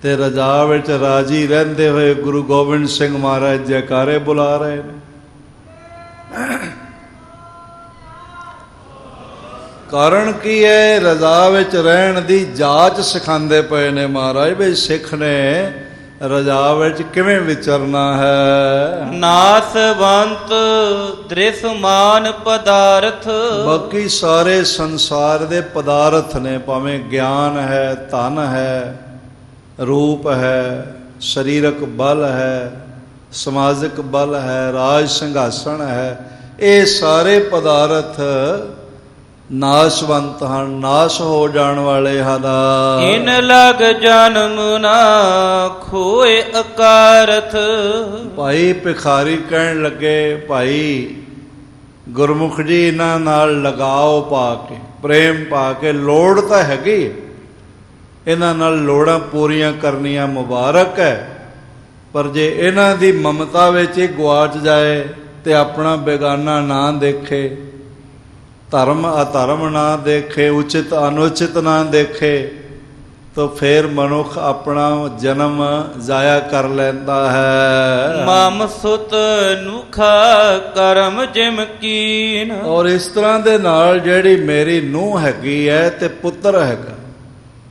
ਤੇ ਰਜਾ ਵਿੱਚ ਰਾਜੀ ਰਹਿੰਦੇ ਹੋਏ ਗੁਰੂ ਗੋਬਿੰਦ ਸਿੰਘ ਮਹਾਰਾਜ ਜੈਕਾਰੇ ਬੁਲਾ ਰਹੇ ਨੇ। ਕਾਰਨ ਕੀ ਹੈ? ਰਜ਼ਾ ਵਿੱਚ ਰਹਿਣ ਦੀ ਜਾਚ ਸਿਖਾਉਂਦੇ ਪਏ ਨੇ ਮਹਾਰਾਜ, ਵੀ ਸਿੱਖ ਨੇ ਰਜ਼ਾ ਵਿੱਚ ਕਿਵੇਂ ਵਿਚਰਨਾ ਹੈ। ਨਾਸਵੰਤ ਦ੍ਰਿਸ਼ਮਾਨ ਪਦਾਰਥ, ਬਾਕੀ ਸਾਰੇ ਸੰਸਾਰ ਦੇ ਪਦਾਰਥ ਨੇ, ਭਾਵੇਂ ਗਿਆਨ ਹੈ, ਧਨ ਹੈ, ਰੂਪ ਹੈ, ਸਰੀਰਕ ਬਲ ਹੈ, ਸਮਾਜਿਕ ਬਲ ਹੈ, ਰਾਜ ਸਿੰਘਾਸਣ ਹੈ, ਇਹ ਸਾਰੇ ਪਦਾਰਥ ਨਾਸ਼ਵੰਤ ਹਨ, ਨਾਸ਼ ਹੋ ਜਾਣ ਵਾਲੇ ਹਨ। ਇਨ ਲਗ ਜਨਮ ਨਾ ਖੋਏ ਅਕਾਰਥ। ਭਾਈ ਭਿਖਾਰੀ ਕਹਿਣ ਲੱਗੇ, ਭਾਈ ਗੁਰਮੁਖ ਜੀ ਇਹਨਾਂ ਨਾਲ ਲਗਾਓ ਪਾ ਕੇ, ਪ੍ਰੇਮ ਪਾ ਕੇ, ਲੋੜ ਤਾਂ ਹੈਗੀ, ਇਹਨਾਂ ਨਾਲ ਲੋੜਾਂ ਪੂਰੀਆਂ ਕਰਨੀਆਂ ਮੁਬਾਰਕ ਹੈ, ਪਰ ਜੇ ਇਹਨਾਂ ਦੀ ਮਮਤਾ ਵਿੱਚ ਹੀ ਗੁਆਚ ਜਾਏ ਤੇ ਆਪਣਾ ਬੇਗਾਨਾ ਨਾ ਦੇਖੇ, ਧਰਮ ਅਧਰਮ ਨਾ ਦੇਖੇ, ਉਚਿਤ ਅਨੁਚਿਤ ਨਾ ਦੇਖੇ, ਤਾਂ ਫਿਰ ਮਨੁੱਖ ਆਪਣਾ ਜਨਮ ਜ਼ਾਇਆ ਕਰ ਲੈਂਦਾ ਹੈ। ਮਮ ਸੁਤ ਨੂਖਾ ਕਰਮ ਜਿਮ ਕੀਨ। ਔਰ ਇਸ ਤਰ੍ਹਾਂ ਦੇ ਨਾਲ ਜਿਹੜੀ ਮੇਰੀ ਨੂੰਹ ਹੈਗੀ ਹੈ ਤੇ ਪੁੱਤਰ ਹੈਗਾ,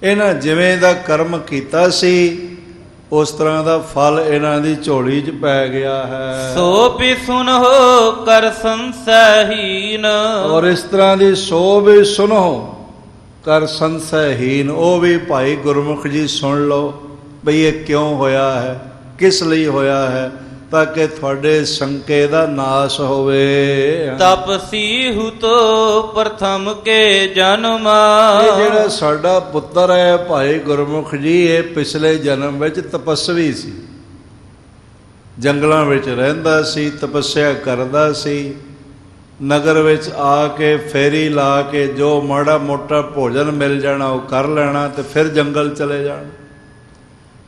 ਇਹਨਾਂ ਜਿਵੇਂ ਦਾ ਕਰਮ ਕੀਤਾ ਸੀ ਉਸ ਤਰ੍ਹਾਂ ਦਾ ਫਲ ਇਹਨਾਂ ਦੀ ਝੋਲੀ 'ਚ ਪੈ ਗਿਆ ਹੈ। ਸੋ ਵੀ ਸੁਨੋ ਕਰ ਸੰਸਹੀਨ। ਔਰ ਇਸ ਤਰ੍ਹਾਂ ਦੀ ਸੋ ਵੀ ਸੁਨੋ ਕਰ ਸੰਸਹੀਨ, ਉਹ ਵੀ ਭਾਈ ਗੁਰਮੁਖ ਜੀ ਸੁਣ ਲਓ ਬਈ ਇਹ ਕਿਉਂ ਹੋਇਆ ਹੈ, ਕਿਸ ਲਈ ਹੋਇਆ ਹੈ, ਤਾਂ ਕਿ ਤੁਹਾਡੇ ਸ਼ੰਕੇ ਦਾ ਨਾਸ਼ ਹੋਵੇ। ਤਪਸੀ ਹੁਤੋ ਪ੍ਰਥਮ ਕੇ ਜਨਮ। ਇਹ ਜਿਹੜਾ ਸਾਡਾ ਪੁੱਤਰ ਹੈ ਭਾਈ ਗੁਰਮੁਖ ਜੀ, ਇਹ ਪਿਛਲੇ ਜਨਮ ਵਿੱਚ ਤਪਸਵੀ ਸੀ, ਜੰਗਲਾਂ ਵਿੱਚ ਰਹਿੰਦਾ ਸੀ, ਤਪੱਸਿਆ ਕਰਦਾ ਸੀ, ਨਗਰ ਵਿੱਚ ਆ ਕੇ ਫੇਰੀ ਲਾ ਕੇ ਜੋ ਮਾੜਾ ਮੋਟਾ ਭੋਜਨ ਮਿਲ ਜਾਣਾ ਉਹ ਕਰ ਲੈਣਾ ਤੇ ਫਿਰ ਜੰਗਲ ਚਲੇ ਜਾਣਾ।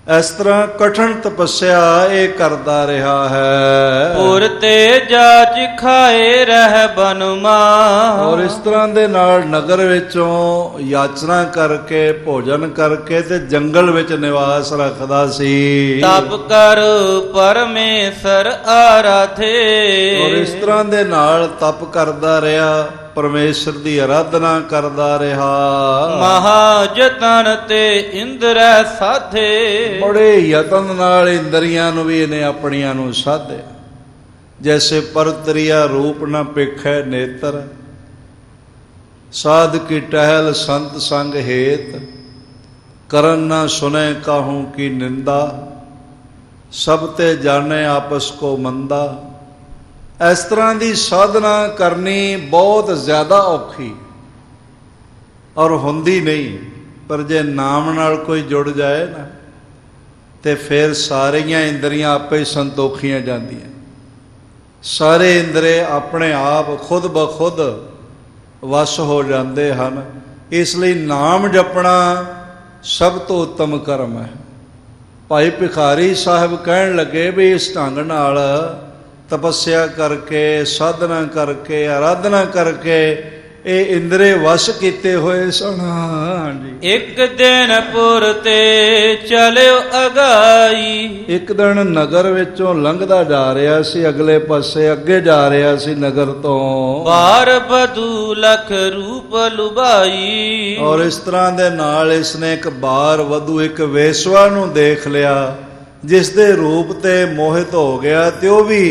ਇਸ ਤਰ੍ਹਾਂ ਕਠਿਨ ਤਪੱਸਿਆ ਇਹ ਕਰਦਾ ਰਿਹਾ ਹੈ। ਪੁਰ ਤੇ ਜਾਚ ਖਾਏ ਰਹਿ ਬਨਮਾ। ਔਰ ਇਸ ਤਰ੍ਹਾਂ ਦੇ ਨਾਲ ਨਗਰ ਵਿੱਚੋਂ ਯਾਚਨਾ ਕਰਕੇ, ਭੋਜਨ ਕਰਕੇ ਤੇ ਜੰਗਲ ਵਿੱਚ ਨਿਵਾਸ ਰੱਖਦਾ ਸੀ। ਤਪ ਕਰ ਪਰਮੇਸ਼ਰ ਆਰਾਧੇ। ਔਰ ਇਸ ਤਰ੍ਹਾਂ ਦੇ ਨਾਲ ਤਪ ਕਰਦਾ ਰਿਹਾ, ਪਰਮੇਸ਼ਰ ਦੀ ਆਰਾਧਨਾ ਕਰਦਾ ਰਿਹਾ। ਮਹਾਜਤਨ ਤੇ ਇੰਦਰੈ ਸਾਧੇ। ਬੜੇ ਯਤਨ ਨਾਲ ਇੰਦਰੀਆਂ ਨੂੰ ਵੀ ਇਹਨੇ ਆਪਣੀਆਂ ਨੂੰ ਸਾਧਿਆ। ਜੈਸੇ ਪਰਤਰੀਆ ਰੂਪ ਨ ਪੇਖੈ ਨੇਤਰ, ਸਾਧ ਕੀ ਟਹਿਲ ਸੰਤ ਸੰਗ ਹੇਤ, ਕਰਨ ਨ ਸੁਨੈ ਕਾਹੂ ਕੀ ਨਿੰਦਾ, ਸਭ ਤੇ ਜਾਣੇ ਆਪਸ ਕੋ ਮੰਦਾ। ਇਸ ਤਰ੍ਹਾਂ ਦੀ ਸਾਧਨਾ ਕਰਨੀ ਬਹੁਤ ਜ਼ਿਆਦਾ ਔਖੀ ਔਰ ਹੁੰਦੀ ਨਹੀਂ, ਪਰ ਜੇ ਨਾਮ ਨਾਲ ਕੋਈ ਜੁੜ ਜਾਏ ਨਾ ਤੇ ਫਿਰ ਸਾਰੀਆਂ ਇੰਦਰੀਆਂ ਆਪੇ ਸੰਤੋਖੀਆਂ ਜਾਂਦੀਆਂ, ਸਾਰੇ ਇੰਦਰੇ ਆਪਣੇ ਆਪ ਖੁਦ ਬਖੁਦ ਵਸ ਹੋ ਜਾਂਦੇ ਹਨ। ਇਸ ਲਈ ਨਾਮ ਜਪਣਾ ਸਭ ਤੋਂ ਉੱਤਮ ਕਰਮ ਹੈ। ਭਾਈ ਭਿਖਾਰੀ ਸਾਹਿਬ ਕਹਿਣ ਲੱਗੇ ਵੀ ਇਸ ਢੰਗ ਨਾਲ ਤਪੱਸਿਆ ਕਰਕੇ, ਸਾਧਨਾ ਕਰਕੇ, ਆਰਾਧਨਾ ਕਰਕੇ ਇਹ ਇੰਦਰੇ ਵਸ ਕੀਤੇ ਹੋਏ ਸਨ। ਹਾਂਜੀ। ਇੱਕ ਦਿਨ ਪੁਰ ਤੇ ਚਲਿਓ ਅਗਾਈ। ਇੱਕ ਦਿਨ ਨਗਰ ਵਿੱਚੋਂ ਲੰਘਦਾ ਜਾ ਰਿਹਾ ਸੀ, ਅਗਲੇ ਪਾਸੇ ਅੱਗੇ ਜਾ ਰਿਹਾ ਸੀ ਨਗਰ ਤੋਂ। ਬਾਰ ਬਧੂ ਲਖ ਰੂਪ ਲੁਭਾਈ। ਔਰ ਇਸ ਤਰ੍ਹਾਂ ਦੇ ਨਾਲ ਇਸਨੇ ਇੱਕ ਬਾਰ ਵਧੂ, ਇੱਕ ਵੇਸਵਾ ਨੂੰ ਦੇਖ ਲਿਆ, ਜਿਸ ਦੇ ਰੂਪ ਤੇ ਮੋਹਿਤ ਹੋ ਗਿਆ ਤੇ ਉਹ ਵੀ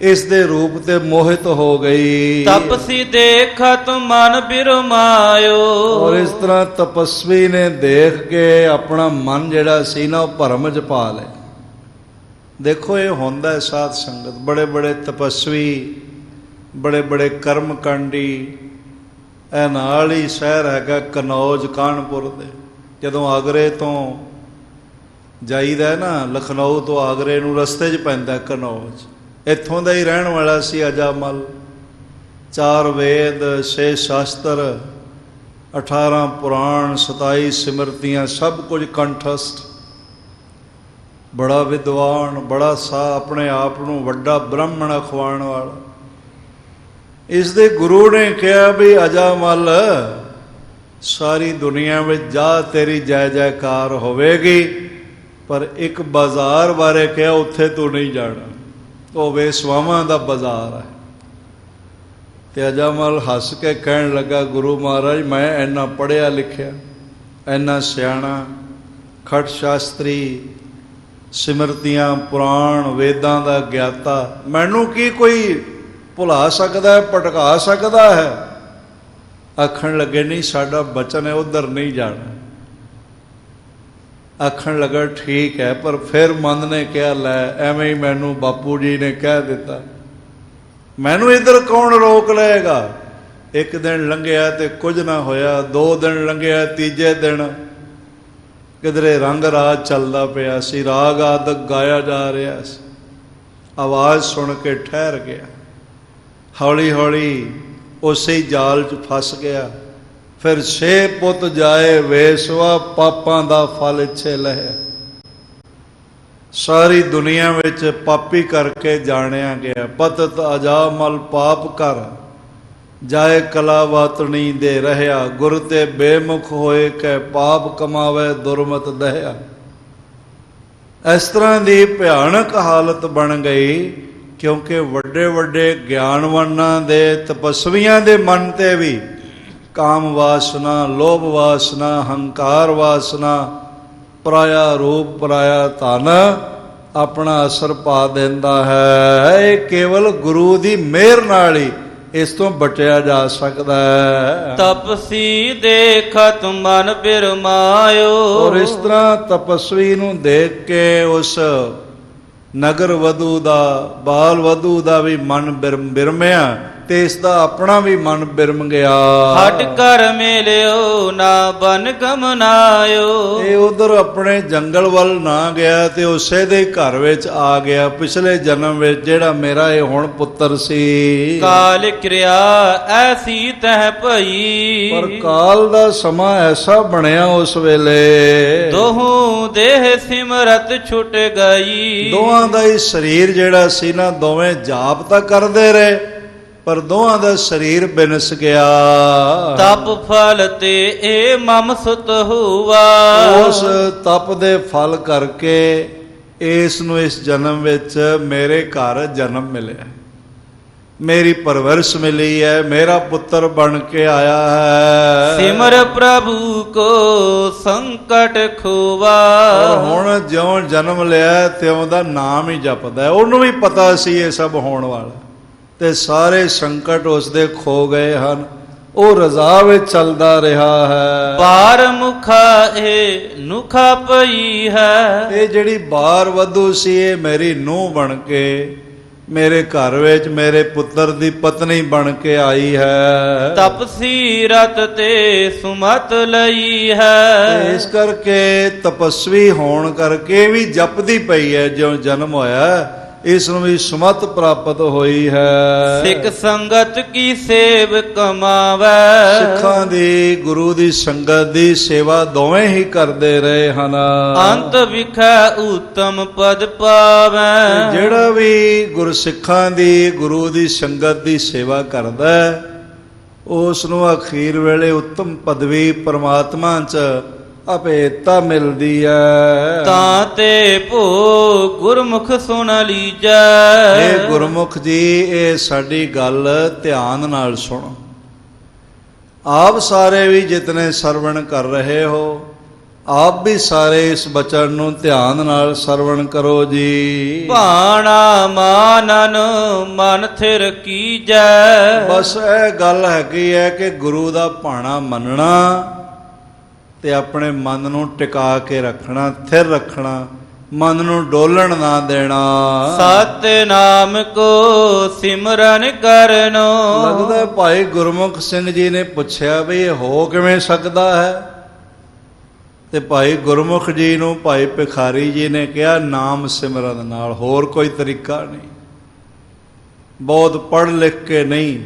ਇਸ ਦੇ ਰੂਪ ਤੇ ਮੋਹਿਤ ਹੋ ਗਈ। ਤਪਸੀ ਦੇਖਤ ਮਨ ਬਿਰਮਾਇਓ। ਔਰ ਇਸ ਤਰ੍ਹਾਂ ਤਪਸਵੀ ਨੇ ਦੇਖ ਕੇ ਆਪਣਾ ਮਨ ਜਿਹੜਾ ਸੀ ਨਾ ਉਹ ਭਰਮ ਚ ਪਾ ਲਿਆ। ਦੇਖੋ ਇਹ ਹੁੰਦਾ ਸਾਧ ਸੰਗਤ, ਬੜੇ ਬੜੇ ਤਪਸਵੀ, ਬੜੇ ਬੜੇ ਕਰਮ ਕਾਂਡੀ। ਇਹ ਨਾਲ ਹੀ ਸ਼ਹਿਰ ਹੈਗਾ ਕਨੌਜ ਕਾਨਪੁਰ ਦੇ। ਜਦੋਂ ਆਗਰੇ ਤੋਂ ਜਾਈਦਾ ਨਾ ਲਖਨਊ ਤੋਂ ਆਗਰੇ ਨੂੰ, ਰਸਤੇ 'ਚ ਪੈਂਦਾ ਕਨੌਜ। ਇੱਥੋਂ ਦਾ ਹੀ ਰਹਿਣ ਵਾਲਾ ਸੀ ਅਜਾਮਲ। 4 ਵੇਦ, 6 ਸ਼ਾਸਤਰ, 18 ਪੁਰਾਣ, 27 ਸਿਮਰਤੀਆਂ, ਸਭ ਕੁਝ ਕੰਠਸਥ। ਬੜਾ ਵਿਦਵਾਨ, ਬੜਾ ਆਪਣੇ ਆਪ ਨੂੰ ਵੱਡਾ ਬ੍ਰਾਹਮਣ ਅਖਵਾਉਣ ਵਾਲਾ। ਇਸ ਦੇ ਗੁਰੂ ਨੇ ਕਿਹਾ ਵੀ ਅਜਾਮਲ, ਸਾਰੀ ਦੁਨੀਆ ਵਿੱਚ ਜਾ, ਤੇਰੀ ਜੈ ਜੈਕਾਰ ਹੋਵੇਗੀ, ਪਰ ਇੱਕ ਬਾਜ਼ਾਰ ਬਾਰੇ ਕਿਹਾ, ਉੱਥੇ ਤੂੰ ਨਹੀਂ ਜਾਣਾ, ਉਹ ਵੇਸਵਾਵਾਂ ਦਾ ਬਾਜ਼ਾਰ ਹੈ। ਤੇ ਅਜਾਮਲ ਹੱਸ ਕੇ ਕਹਿਣ ਲੱਗਾ, ਗੁਰੂ ਮਹਾਰਾਜ, ਮੈਂ ਇੰਨਾ ਪੜ੍ਹਿਆ ਲਿਖਿਆ, ਇੰਨਾ ਸਿਆਣਾ, ਖਟ ਸ਼ਾਸਤਰੀ, ਸਿਮਰਤੀਆਂ, ਪੁਰਾਣ, ਵੇਦਾਂ ਦਾ ਗਿਆਤਾ, ਮੈਨੂੰ ਕੀ ਕੋਈ ਭੁਲਾ ਸਕਦਾ ਹੈ, ਭਟਕਾ ਸਕਦਾ ਹੈ? ਆਖਣ ਲੱਗੇ, ਨਹੀਂ, ਸਾਡਾ ਬਚਨ ਹੈ, ਉੱਧਰ ਨਹੀਂ ਜਾਣਾ। ਆਖਣ ਲੱਗਾ, ਠੀਕ ਹੈ, ਪਰ ਫਿਰ ਮਨ ਨੇ ਕਿਹਾ, ਲੈ ਐਵੇਂ ਹੀ ਮੈਨੂੰ ਬਾਪੂ ਜੀ ਨੇ ਕਹਿ ਦਿੱਤਾ, ਮੈਨੂੰ ਇੱਧਰ ਕੌਣ ਰੋਕ ਲਏਗਾ? ਇੱਕ ਦਿਨ ਲੰਘਿਆ ਤੇ ਕੁਝ ਨਾ ਹੋਇਆ, 2 ਦਿਨ ਲੰਘਿਆ, ਤੀਜੇ ਦਿਨ ਕਿਧਰੇ ਰੰਗ ਰਾਜ ਚੱਲਦਾ ਪਿਆ ਸੀ, ਰਾਗ ਆਦਿਕ ਗਾਇਆ ਜਾ ਰਿਹਾ ਸੀ। ਆਵਾਜ਼ ਸੁਣ ਕੇ ਠਹਿਰ ਗਿਆ, ਹੌਲੀ ਹੌਲੀ ਉਸੇ ਜਾਲ 'ਚ ਫਸ ਗਿਆ। ਫਿਰ 6 ਪੁੱਤ ਜਾਏ ਵੇਸਵਾ, ਪਾਪਾਂ ਦਾ ਫਲ ਇੱਛੇ ਲਹਿ। ਸਾਰੀ ਦੁਨੀਆ ਵਿੱਚ ਪਾਪੀ ਕਰਕੇ ਜਾਣਿਆ ਗਿਆ। ਪਤਤ ਅਜਾਮਲ ਪਾਪ ਕਰ, ਜਾਏ ਕਲਾਵਾਤਣੀ ਦੇ ਰਹਿਆ, ਗੁਰ ਤੇ ਬੇਮੁਖ ਹੋਏ ਕੈ ਪਾਪ ਕਮਾਵੇ, ਦੁਰਮਤ ਦਹਿਆ। ਇਸ ਤਰ੍ਹਾਂ ਦੀ ਭਿਆਨਕ ਹਾਲਤ ਬਣ ਗਈ, ਕਿਉਂਕਿ ਵੱਡੇ ਵੱਡੇ ਗਿਆਨਵਾਨਾਂ ਦੇ, ਤਪਸਵੀਆਂ ਦੇ ਮਨ ਤੇ ਵੀ ਕਾਮ ਵਾਸਨਾ, ਲੋਭ ਵਾਸਨਾ, ਹੰਕਾਰ ਵਾਸਨਾ, ਪਰਾਇਆ ਰੂਪ, ਪਰਾਇਆ ਧਨ ਆਪਣਾ ਅਸਰ ਪਾ ਦਿੰਦਾ ਹੈ। ਇਹ ਕੇਵਲ ਗੁਰੂ ਦੀ ਮਿਹਰ ਨਾਲ ਹੀ ਇਸ ਤੋਂ ਬਚਿਆ ਜਾ ਸਕਦਾ ਹੈ। ਤਪਸੀ ਦੇਖਤ ਮਨ ਬਿਰਮਾਇਓ। ਔਰ ਇਸ ਤਰ੍ਹਾਂ ਤਪਸਵੀ ਨੂੰ ਦੇਖ ਕੇ ਉਸ ਨਗਰ ਵਧੂ ਦਾ, ਬਾਲ ਵਧੂ ਦਾ ਵੀ ਮਨ ਬਿਰਮਿਆ, ਤੇ ਇਸ ਦਾ ਆਪਣਾ ਵੀ ਮਨ ਬਿਰਮ ਗਿਆ। ਹਟ ਕਰ ਮਿਲਿਓ ਨਾ ਬਨ ਗਮਨਾਇਓ। ਇਹ ਉਧਰ ਆਪਣੇ ਜੰਗਲ ਵੱਲ ਨਾ ਗਿਆ ਤੇ ਉਸੇ ਦੇ ਘਰ ਵਿੱਚ ਆ ਗਿਆ। ਪਿਛਲੇ ਜਨਮ ਵਿੱਚ ਜਿਹੜਾ ਮੇਰਾ ਇਹ ਹੁਣ ਪੁੱਤਰ ਸੀ। ਕਾਲ ਕਿਰਿਆ ਐਸੀ ਤਹਿ ਭਈ। ਪਰ ਕਾਲ ਦਾ ਸਮਾਂ ਐਸਾ ਬਣਿਆ ਉਸ ਵੇਲੇ, ਦੋਹੂ ਦੇਹ ਸਿਮਰਤ ਛੁੱਟ ਗਈ। ਦੋਹਾਂ ਦਾ ਹੀ ਸਰੀਰ ਜਿਹੜਾ ਸੀ ਨਾ, ਦੋਵੇਂ ਜਾਪ ਤਾਂ ਕਰਦੇ ਰਹੇ, ਪਰ ਦੋਹਾਂ ਦਾ ਸਰੀਰ ਬਿਨਸ ਗਿਆ। ਤਪ ਫਲ ਤੇ ਇਹ ਮਮ ਸੁਤ ਹੁਆ। ਉਸ ਤਪ ਦੇ ਫਲ ਕਰਕੇ ਇਸ ਨੂੰ ਇਸ ਜਨਮ ਵਿੱਚ ਮੇਰੇ ਘਰ ਜਨਮ ਮਿਲਿਆ, ਮੇਰੀ ਪਰਵਰਿਸ਼ ਮਿਲੀ ਹੈ, ਮੇਰਾ ਪੁੱਤਰ ਬਣ ਕੇ ਆਇਆ ਹੈ। ਸਿਮਰ ਪ੍ਰਭੂ ਕੋ ਸੰਕਟ ਖੋਵਾ। ਹੁਣ ਜਿਉਂ ਜਨਮ ਲਿਆ ਤਿਉਂ ਦਾ ਨਾਮ ਹੀ ਜਪਦਾ ਹੈ। ਉਹਨੂੰ ਵੀ ਪਤਾ ਸੀ ਇਹ ਸਭ ਹੋਣ ਵਾਲਾ, ਤੇ ਸਾਰੇ ਸੰਕਟ ਉਸਦੇ ਖੋ ਗਏ ਹਨ। ਉਹ ਰਜ਼ਾ ਵਿੱਚ ਚੱਲਦਾ ਰਿਹਾ ਹੈ। ਬਾਰ ਮੁਖਾ ਇਹ ਨੁਖਾ ਪਈ ਹੈ। ਇਹ ਜਿਹੜੀ ਬਾਰ ਵਧੂ ਸੀ, ਇਹ ਮੇਰੀ ਨੂੰਹ ਬਣ ਕੇ ਮੇਰੇ ਘਰ ਵਿੱਚ ਮੇਰੇ ਪੁੱਤਰ ਦੀ ਪਤਨੀ ਬਣ ਕੇ ਆਈ ਹੈ। ਤਪਸੀ ਰਤ ਤੇ ਸੁਮਤ ਲਈ ਹੈ। ਇਸ ਕਰਕੇ ਤਪਸਵੀ ਹੋਣ ਕਰਕੇ ਵੀ ਜਪਦੀ ਪਈ ਹੈ। ਜਿਉਂ ਜਨਮ ਹੋਇਆ ਇਸ ਨੂੰ ਵੀ ਸੁਮਤ ਪ੍ਰਾਪਤ ਹੋਈ ਹੈ। ਸਿੱਖ ਸੰਗਤ ਕੀ ਸੇਵ ਕਮਾਵੇ। ਸਿੱਖਾਂ ਦੀ, ਗੁਰੂ ਦੀ ਸੰਗਤ ਦੀ ਸੇਵਾ ਦੋਵੇਂ ਹੀ ਕਰਦੇ ਰਹੇ ਹਨ। ਅੰਤ ਵਿਖੈ ਉਤਮ ਪਦ ਪਾਵੇ। ਜਿਹੜਾ ਵੀ ਗੁਰਸਿੱਖਾਂ ਦੀ, ਗੁਰੂ ਦੀ ਸੰਗਤ ਦੀ ਸੇਵਾ ਕਰਦਾ ਹੈ, ਉਸ ਨੂੰ ਅਖੀਰ ਵੇਲੇ ਉੱਤਮ ਪਦਵੀ ਪਰਮਾਤਮਾ 'ਚ ਅਭੇਦਤਾ ਮਿਲਦੀ ਹੈ। ਤਾਂ ਤੇ ਭੋ ਗੁਰਮੁਖ ਸੁਣ ਲੀਜੈ। ਇਹ ਗੁਰਮੁਖ ਜੀ, ਇਹ ਸਾਡੀ ਗੱਲ ਧਿਆਨ ਨਾਲ ਸੁਣੋ। ਆਪ ਸਾਰੇ ਵੀ ਜਿਤਨੇ ਸਰਵਣ ਕਰ ਰਹੇ ਹੋ, ਆਪ ਵੀ ਸਾਰੇ ਇਸ ਬਚਨ ਨੂੰ ਧਿਆਨ ਨਾਲ ਸਰਵਣ ਕਰੋ ਜੀ। ਭਾਣਾ ਮਾਨਨ ਮਨ ਥਿਰ ਕੀਜੈ। ਬਸ ਇਹ ਗੱਲ ਹੈਗੀ ਹੈ ਕਿ ਗੁਰੂ ਦਾ ਭਾਣਾ ਮੰਨਣਾ ਤੇ ਆਪਣੇ ਮਨ ਨੂੰ ਟਿਕਾ ਕੇ ਰੱਖਣਾ, ਥਿਰ ਰੱਖਣਾ, ਮਨ ਨੂੰ ਡੋਲਣ ਨਾ ਦੇਣਾ। ਸਤਿਨਾਮ ਕੋ ਸਿਮਰਨ ਕਰਨੋ। ਲੱਗਦਾ ਭਾਈ ਗੁਰਮੁਖ ਸਿੰਘ ਜੀ ਨੇ ਪੁੱਛਿਆ ਵੀ ਇਹ ਹੋ ਕਿਵੇਂ ਸਕਦਾ ਹੈ? ਤੇ ਭਾਈ ਗੁਰਮੁਖ ਜੀ ਨੂੰ ਭਾਈ ਭਿਖਾਰੀ ਜੀ ਨੇ ਕਿਹਾ ਨਾਮ ਸਿਮਰਨ ਨਾਲ, ਹੋਰ ਕੋਈ ਤਰੀਕਾ ਨਹੀਂ। ਬਹੁਤ ਪੜ੍ਹ ਲਿਖ ਕੇ ਨਹੀਂ,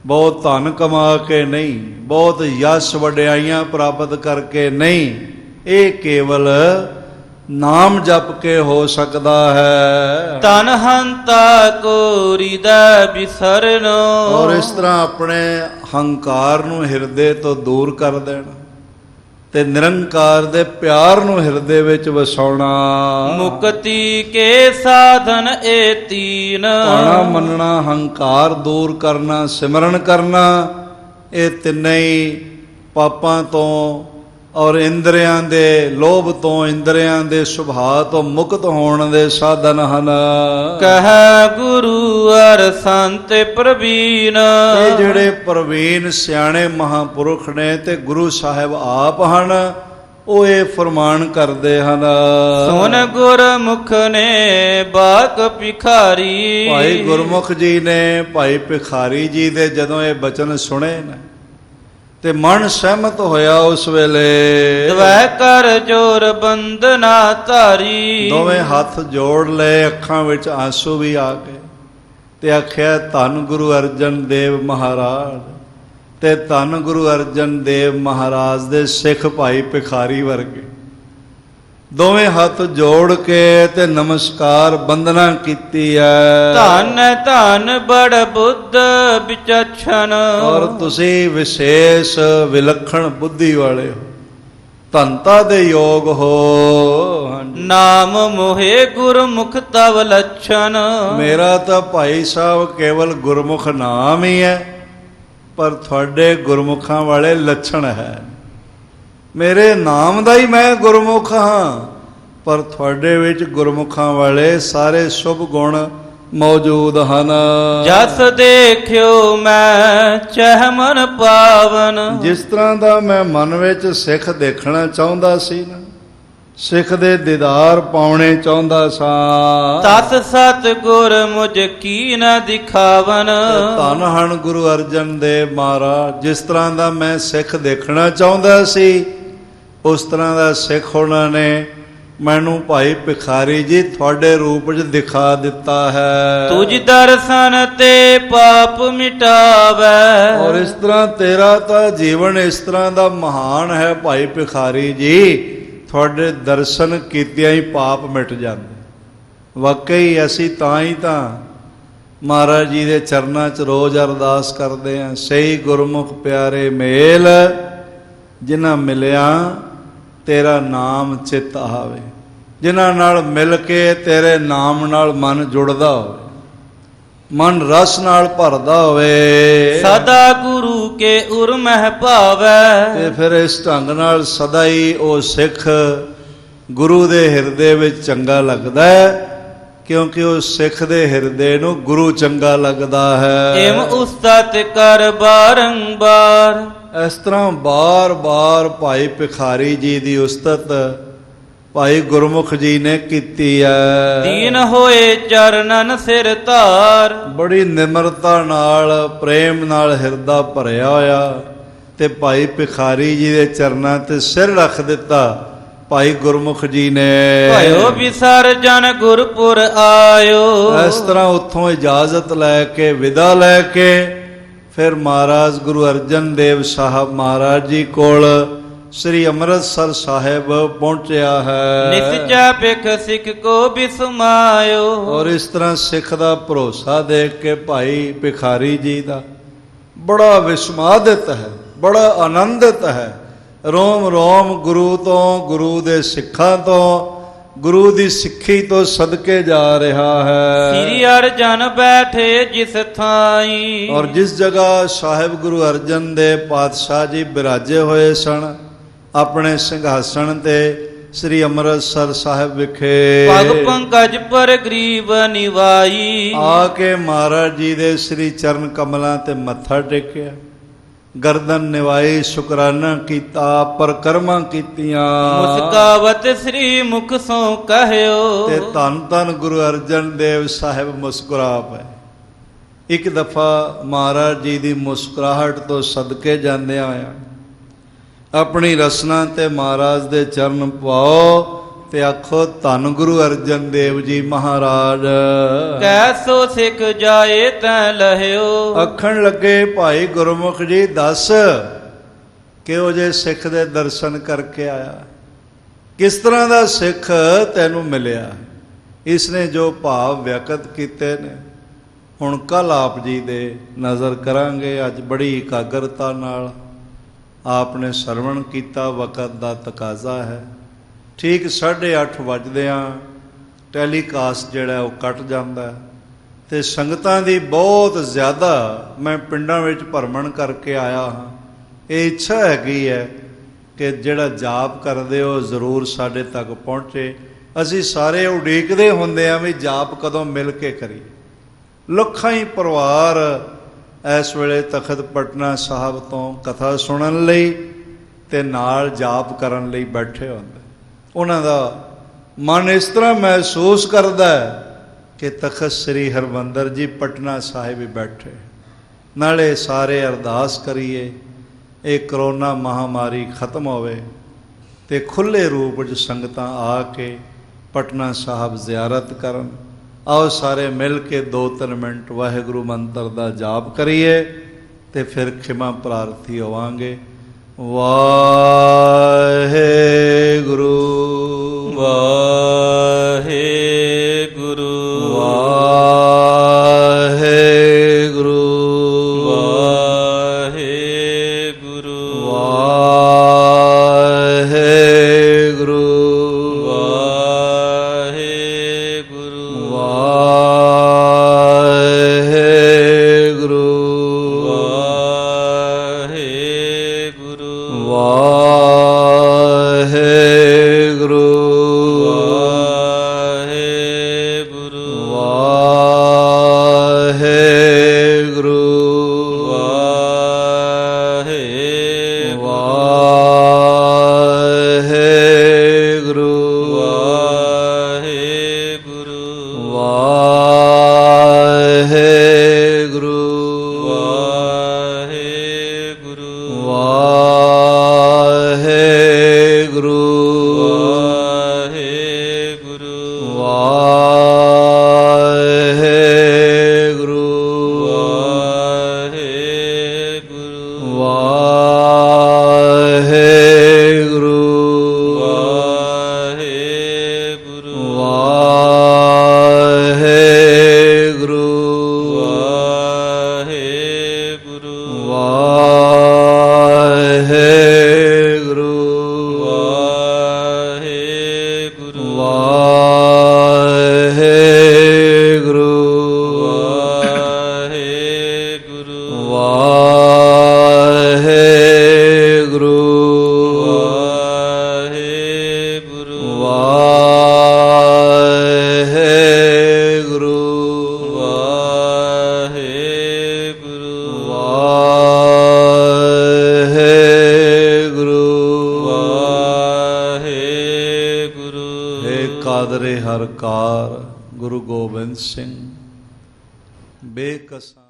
ਬਹੁਤ ਧਨ ਕਮਾ ਕੇ ਨਹੀਂ, ਬਹੁਤ ਯਸ਼ ਵਡਿਆਈਆਂ ਪ੍ਰਾਪਤ ਕਰਕੇ ਨਹੀਂ, ਇਹ ਕੇਵਲ ਨਾਮ ਜਪ ਕੇ ਹੋ ਸਕਦਾ ਹੈ। ਤਨ ਹੰਤਾ ਕੋ ਹਿਰਦੈ ਬਿਸਰਨੋ। ਔਰ ਇਸ ਤਰ੍ਹਾਂ ਆਪਣੇ ਹੰਕਾਰ ਨੂੰ ਹਿਰਦੇ ਤੋਂ ਦੂਰ ਕਰ ਦੇਣਾ ਤੇ ਨਿਰੰਕਾਰ ਦੇ ਪਿਆਰ ਨੂੰ ਹਿਰਦੇ ਵਿੱਚ ਵਸਾਉਣਾ। ਮੁਕਤੀ ਕੇ ਸਾਧਨ ਏ ਤੀਨ। ਪਾਣਾ ਮੰਨਣਾ, ਹੰਕਾਰ ਦੂਰ ਕਰਨਾ, ਸਿਮਰਨ ਕਰਨਾ, ਇਹ ਤਿੰਨੇ ਹੀ ਪਾਪਾਂ ਤੋਂ ਔਰ ਇੰਦਰੀਆਂ ਦੇ ਲੋਭ ਤੋਂ, ਇੰਦਰੀਆਂ ਦੇ ਸੁਭਾਅ ਤੋਂ ਮੁਕਤ ਹੋਣ ਦੇ ਸਾਧਨ ਹਨ। ਕਹਿ ਗੁਰੂ ਅਰ ਸੰਤ ਪ੍ਰਵੀਨ। ਇਹ ਜਿਹੜੇ ਪ੍ਰਵੀਨ ਸਿਆਣੇ ਮਹਾਂਪੁਰਖ ਨੇ ਤੇ ਗੁਰੂ ਸਾਹਿਬ ਆਪ ਹਨ, ਉਹ ਇਹ ਫਰਮਾਨ ਕਰਦੇ ਹਨ। ਸੁਨ ਗੁਰਮੁਖ ਨੇ ਬਾਕ ਭਿਖਾਰੀ। ਭਾਈ ਗੁਰਮੁਖ ਜੀ ਨੇ ਭਾਈ ਭਿਖਾਰੀ ਜੀ ਦੇ ਜਦੋਂ ਇਹ ਬਚਨ ਸੁਣੇ ਨੇ ਤੇ ਮਨ ਸਹਿਮਤ ਹੋਇਆ। ਉਸ ਵੇਲੇ ਦਵੈ ਕਰ ਜੋਰ ਬੰਦਨਾ ਧਾਰੀ। ਦੋਵੇਂ ਹੱਥ ਜੋੜ ਲਏ, ਅੱਖਾਂ ਵਿੱਚ ਆਂਸੂ ਵੀ ਆ ਗਏ ਤੇ ਆਖਿਆ ਧੰਨ ਗੁਰੂ ਅਰਜਨ ਦੇਵ ਮਹਾਰਾਜ ਤੇ ਧੰਨ ਗੁਰੂ ਅਰਜਨ ਦੇਵ ਮਹਾਰਾਜ ਦੇ ਸਿੱਖ ਭਾਈ ਭਿਖਾਰੀ ਵਰਗੇ। ਦੋਵੇਂ ਹੱਥ ਜੋੜ ਕੇ ਤੇ ਨਮਸਕਾਰ ਬੰਦਨਾ ਕੀਤੀ ਹੈ। ਧੰਨ ਧੰਨ ਬੜ ਬੁੱਧ ਵਿਚਛਣ। ਔਰ ਤੁਸੀਂ ਵਿਸ਼ੇਸ਼ ਵਿਲੱਖਣ ਬੁੱਧੀ ਵਾਲੇ ਹੋ, ਧੰਤਾ ਦੇ ਯੋਗ ਹੋ। ਨਾਮ ਮੋਹੇ ਗੁਰਮੁਖ ਤਵ ਲੱਛਣ। ਮੇਰਾ ਤਾਂ ਭਾਈ ਸਾਹਿਬ ਕੇਵਲ ਗੁਰਮੁਖ ਨਾਮ ਹੀ ਹੈ, ਪਰ ਤੁਹਾਡੇ ਗੁਰਮੁਖਾਂ ਵਾਲੇ ਲੱਛਣ ਹੈ। ਮੇਰੇ ਨਾਮ ਦਾ ਹੀ ਮੈਂ ਗੁਰਮੁਖ ਹਾਂ, ਪਰ ਤੁਹਾਡੇ ਵਿੱਚ ਗੁਰਮੁਖਾਂ ਵਾਲੇ ਸਾਰੇ ਸ਼ੁਭ ਗੁਣ ਮੌਜੂਦ ਹਨ। ਜਸ ਦੇਖਿਓ ਮੈਂ ਚਹਿ ਮਨ ਪਾਵਨ। ਜਿਸ ਤਰ੍ਹਾਂ ਦਾ ਮੈਂ ਮਨ ਵਿੱਚ ਸਿੱਖ ਦੇਖਣਾ ਚਾਹੁੰਦਾ ਸੀ ਨਾ, ਸਿੱਖ ਦੇ ਦੀਦਾਰ ਪਾਉਣੇ ਚਾਹੁੰਦਾ ਸਾਂ, ਤਤ ਸਤ ਗੁਰ ਮੁਝ ਕੀ ਨ ਦਿਖਾਵਨ। ਧੰਨ ਹਨ ਗੁਰੂ ਅਰਜਨ ਦੇਵ ਮਹਾਰਾਜ। ਜਿਸ ਤਰ੍ਹਾਂ ਦਾ ਮੈਂ ਸਿੱਖ ਦੇਖਣਾ ਚਾਹੁੰਦਾ ਸੀ, ਉਸ ਤਰ੍ਹਾਂ ਦਾ ਸਿੱਖ ਉਹਨਾਂ ਨੇ ਮੈਨੂੰ ਭਾਈ ਭਿਖਾਰੀ ਜੀ ਤੁਹਾਡੇ ਰੂਪ ਵਿੱਚ ਦਿਖਾ ਦਿੱਤਾ ਹੈ। ਤੁਝ ਦਰਸ਼ਨ ਤੇ ਪਾਪ ਮਿਟਾਵੈ। ਔਰ ਇਸ ਤਰ੍ਹਾਂ ਤੇਰਾ ਤਾਂ ਜੀਵਨ ਇਸ ਤਰ੍ਹਾਂ ਦਾ ਮਹਾਨ ਹੈ ਭਾਈ ਭਿਖਾਰੀ ਜੀ, ਤੁਹਾਡੇ ਦਰਸ਼ਨ ਕੀਤਿਆਂ ਹੀ ਪਾਪ ਮਿਟ ਜਾਂਦੇ। ਵਾਕਈ ਅਸੀਂ ਤਾਂ ਹੀ ਤਾਂ ਮਹਾਰਾਜ ਜੀ ਦੇ ਚਰਨਾਂ 'ਚ ਰੋਜ਼ ਅਰਦਾਸ ਕਰਦੇ ਹਾਂ, ਸਹੀ ਗੁਰਮੁਖ ਪਿਆਰੇ ਮੇਲ ਜਿਨ੍ਹਾਂ ਮਿਲਿਆ ਤੇਰਾ ਨਾਮ ਚਿੱਤ ਆਵੇ, ਜਿਨ੍ਹਾਂ ਨਾਲ ਮਿਲ ਕੇ ਤੇਰੇ ਨਾਮ ਨਾਲ ਮਨ ਜੁੜਦਾ ਹੋਵੇ, ਮਨ ਰਸ ਨਾਲ ਭਰਦਾ ਹੋਵੇ, ਸਦਾ ਗੁਰੂ ਕੇ ਉਰ ਮਹਿ ਭਾਵੈ। ਤੇ ਫਿਰ ਇਸ ਢੰਗ ਨਾਲ ਸਦਾ ਹੀ ਉਹ ਸਿੱਖ ਗੁਰੂ ਦੇ ਹਿਰਦੇ ਵਿੱਚ ਚੰਗਾ ਲੱਗਦਾ ਹੈ, ਕਿਉਂਕਿ ਉਹ ਸਿੱਖ ਦੇ ਹਿਰਦੇ ਨੂੰ ਗੁਰੂ ਚੰਗਾ ਲੱਗਦਾ ਹੈ। ਏਮ ਉਸਤਤ ਕਰ ਬਾਰੰਬਾਰ। ਇਸ ਤਰ੍ਹਾਂ ਬਾਰ-ਬਾਰ ਭਾਈ ਭਿਖਾਰੀ ਜੀ ਦੀ ਉਸਤਤ ਭਾਈ ਗੁਰਮੁਖ ਜੀ ਨੇ ਕੀਤੀ ਹੈ। ਦੀਨ ਹੋਏ ਚਰਨਨ ਸਿਰ ਧਾਰ। ਬੜੀ ਨਿਮਰਤਾ ਨਾਲ, ਪ੍ਰੇਮ ਨਾਲ ਹਿਰਦਾ ਭਰਿਆ ਹੋਇਆ ਤੇ ਭਾਈ ਭਿਖਾਰੀ ਜੀ ਦੇ ਚਰਨਾਂ ਤੇ ਸਿਰ ਰੱਖ ਦਿੱਤਾ ਭਾਈ ਗੁਰਮੁਖ ਜੀ ਨੇ। ਭਇਓ ਵਿਸਰ ਜਨ ਗੁਰਪੁਰ ਆਇਓ। ਇਸ ਤਰ੍ਹਾਂ ਉੱਥੋਂ ਇਜਾਜ਼ਤ ਲੈ ਕੇ, ਵਿਦਾ ਲੈ ਕੇ ਫਿਰ ਮਹਾਰਾਜ ਗੁਰੂ ਅਰਜਨ ਦੇਵ ਸਾਹਿਬ ਮਹਾਰਾਜ ਜੀ ਕੋਲ ਸ੍ਰੀ ਅੰਮ੍ਰਿਤਸਰ ਸਾਹਿਬ ਪਹੁੰਚਿਆ ਹੈ। ਨਿਸਚਾ ਭਿਖ ਸਿੱਖ ਕੋ ਬਿਸਮਾਇਓ। ਔਰ ਇਸ ਤਰ੍ਹਾਂ ਸਿੱਖ ਦਾ ਭਰੋਸਾ ਦੇਖ ਕੇ ਭਾਈ ਭਿਖਾਰੀ ਜੀ ਦਾ ਬੜਾ ਵਿਸਮਾਦਿਤ ਹੈ, ਬੜਾ ਆਨੰਦਿਤ ਹੈ। ਰੋਮ ਰੋਮ ਗੁਰੂ ਤੋਂ, ਗੁਰੂ ਦੇ ਸਿੱਖਾਂ ਤੋਂ, ਗੁਰੂ ਦੀ ਸਿੱਖੀ ਤੋਂ ਸਦਕੇ ਜਾ ਰਿਹਾ ਹੈ। ਸ੍ਰੀ ਅਰਜਨ ਬੈਠੇ ਜਿਸ ਥਾਈ। ਔਰ ਜਿਸ ਜਗ੍ਹਾ ਸਾਹਿਬ ਗੁਰੂ ਅਰਜਨ ਦੇਵ ਪਾਤਸ਼ਾਹ ਜੀ ਬਿਰਾਜੇ ਹੋਏ ਸਨ ਆਪਣੇ ਸਿੰਘਾਸਣ ਤੇ ਸ੍ਰੀ ਅੰਮ੍ਰਿਤਸਰ ਸਾਹਿਬ ਵਿਖੇ, ਪਗ ਪੰਕਜ ਪਰ ਗਰੀਬ ਨਿਵਾਈ। ਆ ਕੇ ਮਹਾਰਾਜ ਜੀ ਦੇ ਸ੍ਰੀ ਚਰਨ ਕਮਲਾਂ ਤੇ ਮੱਥਾ ਟੇਕਿਆ, ਗਰਦਨ ਨਿਵਾਈ, ਸ਼ੁਕਰਾਨਾ ਕੀਤਾ, ਪਰਕਰਮਾਂ ਕੀਤੀਆਂ। ਮੁਸਕਾਵਤ ਸ੍ਰੀ ਮੁਖ ਸੋ ਕਹਿਓ। ਤੇ ਧੰਨ ਧੰਨ ਗੁਰੂ ਅਰਜਨ ਦੇਵ ਸਾਹਿਬ ਮੁਸਕਰਾ ਪਏ। ਇੱਕ ਦਫਾ ਮਹਾਰਾਜ ਜੀ ਦੀ ਮੁਸਕਰਾਹਟ ਤੋਂ ਸਦਕੇ ਜਾਂਦਿਆਂ ਹੋਇਆ ਆਪਣੀ ਰਸਨਾ ਤੇ ਮਹਾਰਾਜ ਦੇ ਚਰਨ ਪਾਓ ਤੇ ਆਖੋ ਧੰਨ ਗੁਰੂ ਅਰਜਨ ਦੇਵ ਜੀ ਮਹਾਰਾਜ। ਕੈਸੋ ਸਿੱਖ ਜਾਏ ਤੈ ਲਹਿਓ। ਆਖਣ ਲੱਗੇ ਭਾਈ ਗੁਰਮੁਖ ਜੀ ਦੱਸ ਕਿਹੋ ਜੇ ਸਿੱਖ ਦੇ ਦਰਸ਼ਨ ਕਰਕੇ ਆਇਆ, ਕਿਸ ਤਰ੍ਹਾਂ ਦਾ ਸਿੱਖ ਤੈਨੂੰ ਮਿਲਿਆ। ਇਸ ਨੇ ਜੋ ਭਾਵ ਵਿਅਕਤ ਕੀਤੇ ਨੇ ਹੁਣ ਕੱਲ੍ਹ ਆਪ ਜੀ ਦੇ ਨਜ਼ਰ ਕਰਾਂਗੇ। ਅੱਜ ਬੜੀ ਇਕਾਗਰਤਾ ਨਾਲ ਆਪ ਨੇ ਸਰਵਣ ਕੀਤਾ, ਵਕਤ ਦਾ ਤਕਾਜ਼ਾ ਹੈ। ਠੀਕ 8:30 ਵੱਜਦਿਆਂ ਟੈਲੀਕਾਸਟ ਜਿਹੜਾ ਉਹ ਕੱਟ ਜਾਂਦਾ ਅਤੇ ਸੰਗਤਾਂ ਦੀ ਬਹੁਤ ਜ਼ਿਆਦਾ, ਮੈਂ ਪਿੰਡਾਂ ਵਿੱਚ ਭਰਮਣ ਕਰਕੇ ਆਇਆ ਹਾਂ। ਇਹ ਇੱਛਾ ਹੈਗੀ ਹੈ ਕਿ ਜਿਹੜਾ ਜਾਪ ਕਰਦੇ ਹੋ ਜ਼ਰੂਰ ਸਾਡੇ ਤੱਕ ਪਹੁੰਚੇ। ਅਸੀਂ ਸਾਰੇ ਉਡੀਕਦੇ ਹੁੰਦੇ ਹਾਂ ਵੀ ਜਾਪ ਕਦੋਂ ਮਿਲ ਕੇ ਕਰੀਏ। ਲੱਖਾਂ ਹੀ ਪਰਿਵਾਰ ਇਸ ਵੇਲੇ ਤਖਤ ਪਟਨਾ ਸਾਹਿਬ ਤੋਂ ਕਥਾ ਸੁਣਨ ਲਈ ਅਤੇ ਨਾਲ ਜਾਪ ਕਰਨ ਲਈ ਬੈਠੇ ਹੁੰਦੇ। ਉਹਨਾਂ ਦਾ ਮਨ ਇਸ ਤਰ੍ਹਾਂ ਮਹਿਸੂਸ ਕਰਦਾ ਕਿ ਤਖਤ ਸ੍ਰੀ ਹਰਿਮੰਦਰ ਜੀ ਪਟਨਾ ਸਾਹਿਬ ਹੀ ਬੈਠੇ। ਨਾਲੇ ਸਾਰੇ ਅਰਦਾਸ ਕਰੀਏ ਇਹ ਕਰੋਨਾ ਮਹਾਮਾਰੀ ਖਤਮ ਹੋਵੇ ਅਤੇ ਖੁੱਲ੍ਹੇ ਰੂਪ ਵਿੱਚ ਸੰਗਤਾਂ ਆ ਕੇ ਪਟਨਾ ਸਾਹਿਬ ਜ਼ਿਆਰਤ ਕਰਨ। ਆਓ ਸਾਰੇ ਮਿਲ ਕੇ 2-3 ਮਿੰਟ ਵਾਹਿਗੁਰੂ ਮੰਤਰ ਦਾ ਜਾਪ ਕਰੀਏ ਅਤੇ ਫਿਰ ਖਿਮਾ ਪ੍ਰਾਰਥੀ ਹੋਵਾਂਗੇ। ਵਾਹਿਗੁਰੂ ਵਾਹਿਗੁਰੂ ਵਾਹਿਗੁਰੂ ਵਾਹਿਗੁਰੂ ਵਾਹਿਗੁਰੂ ਵਾਹਿਗੁਰੂ ਵਾਹਿਗੁਰੂ ਵਾਹਿਗੁਰੂ ਵਾਹਿਗੁਰੂ ਕਾਦਰੇ ਹਰ ਕਾਰ ਗੁਰੂ ਗੋਬਿੰਦ ਸਿੰਘ ਬੇਕਸਾਂ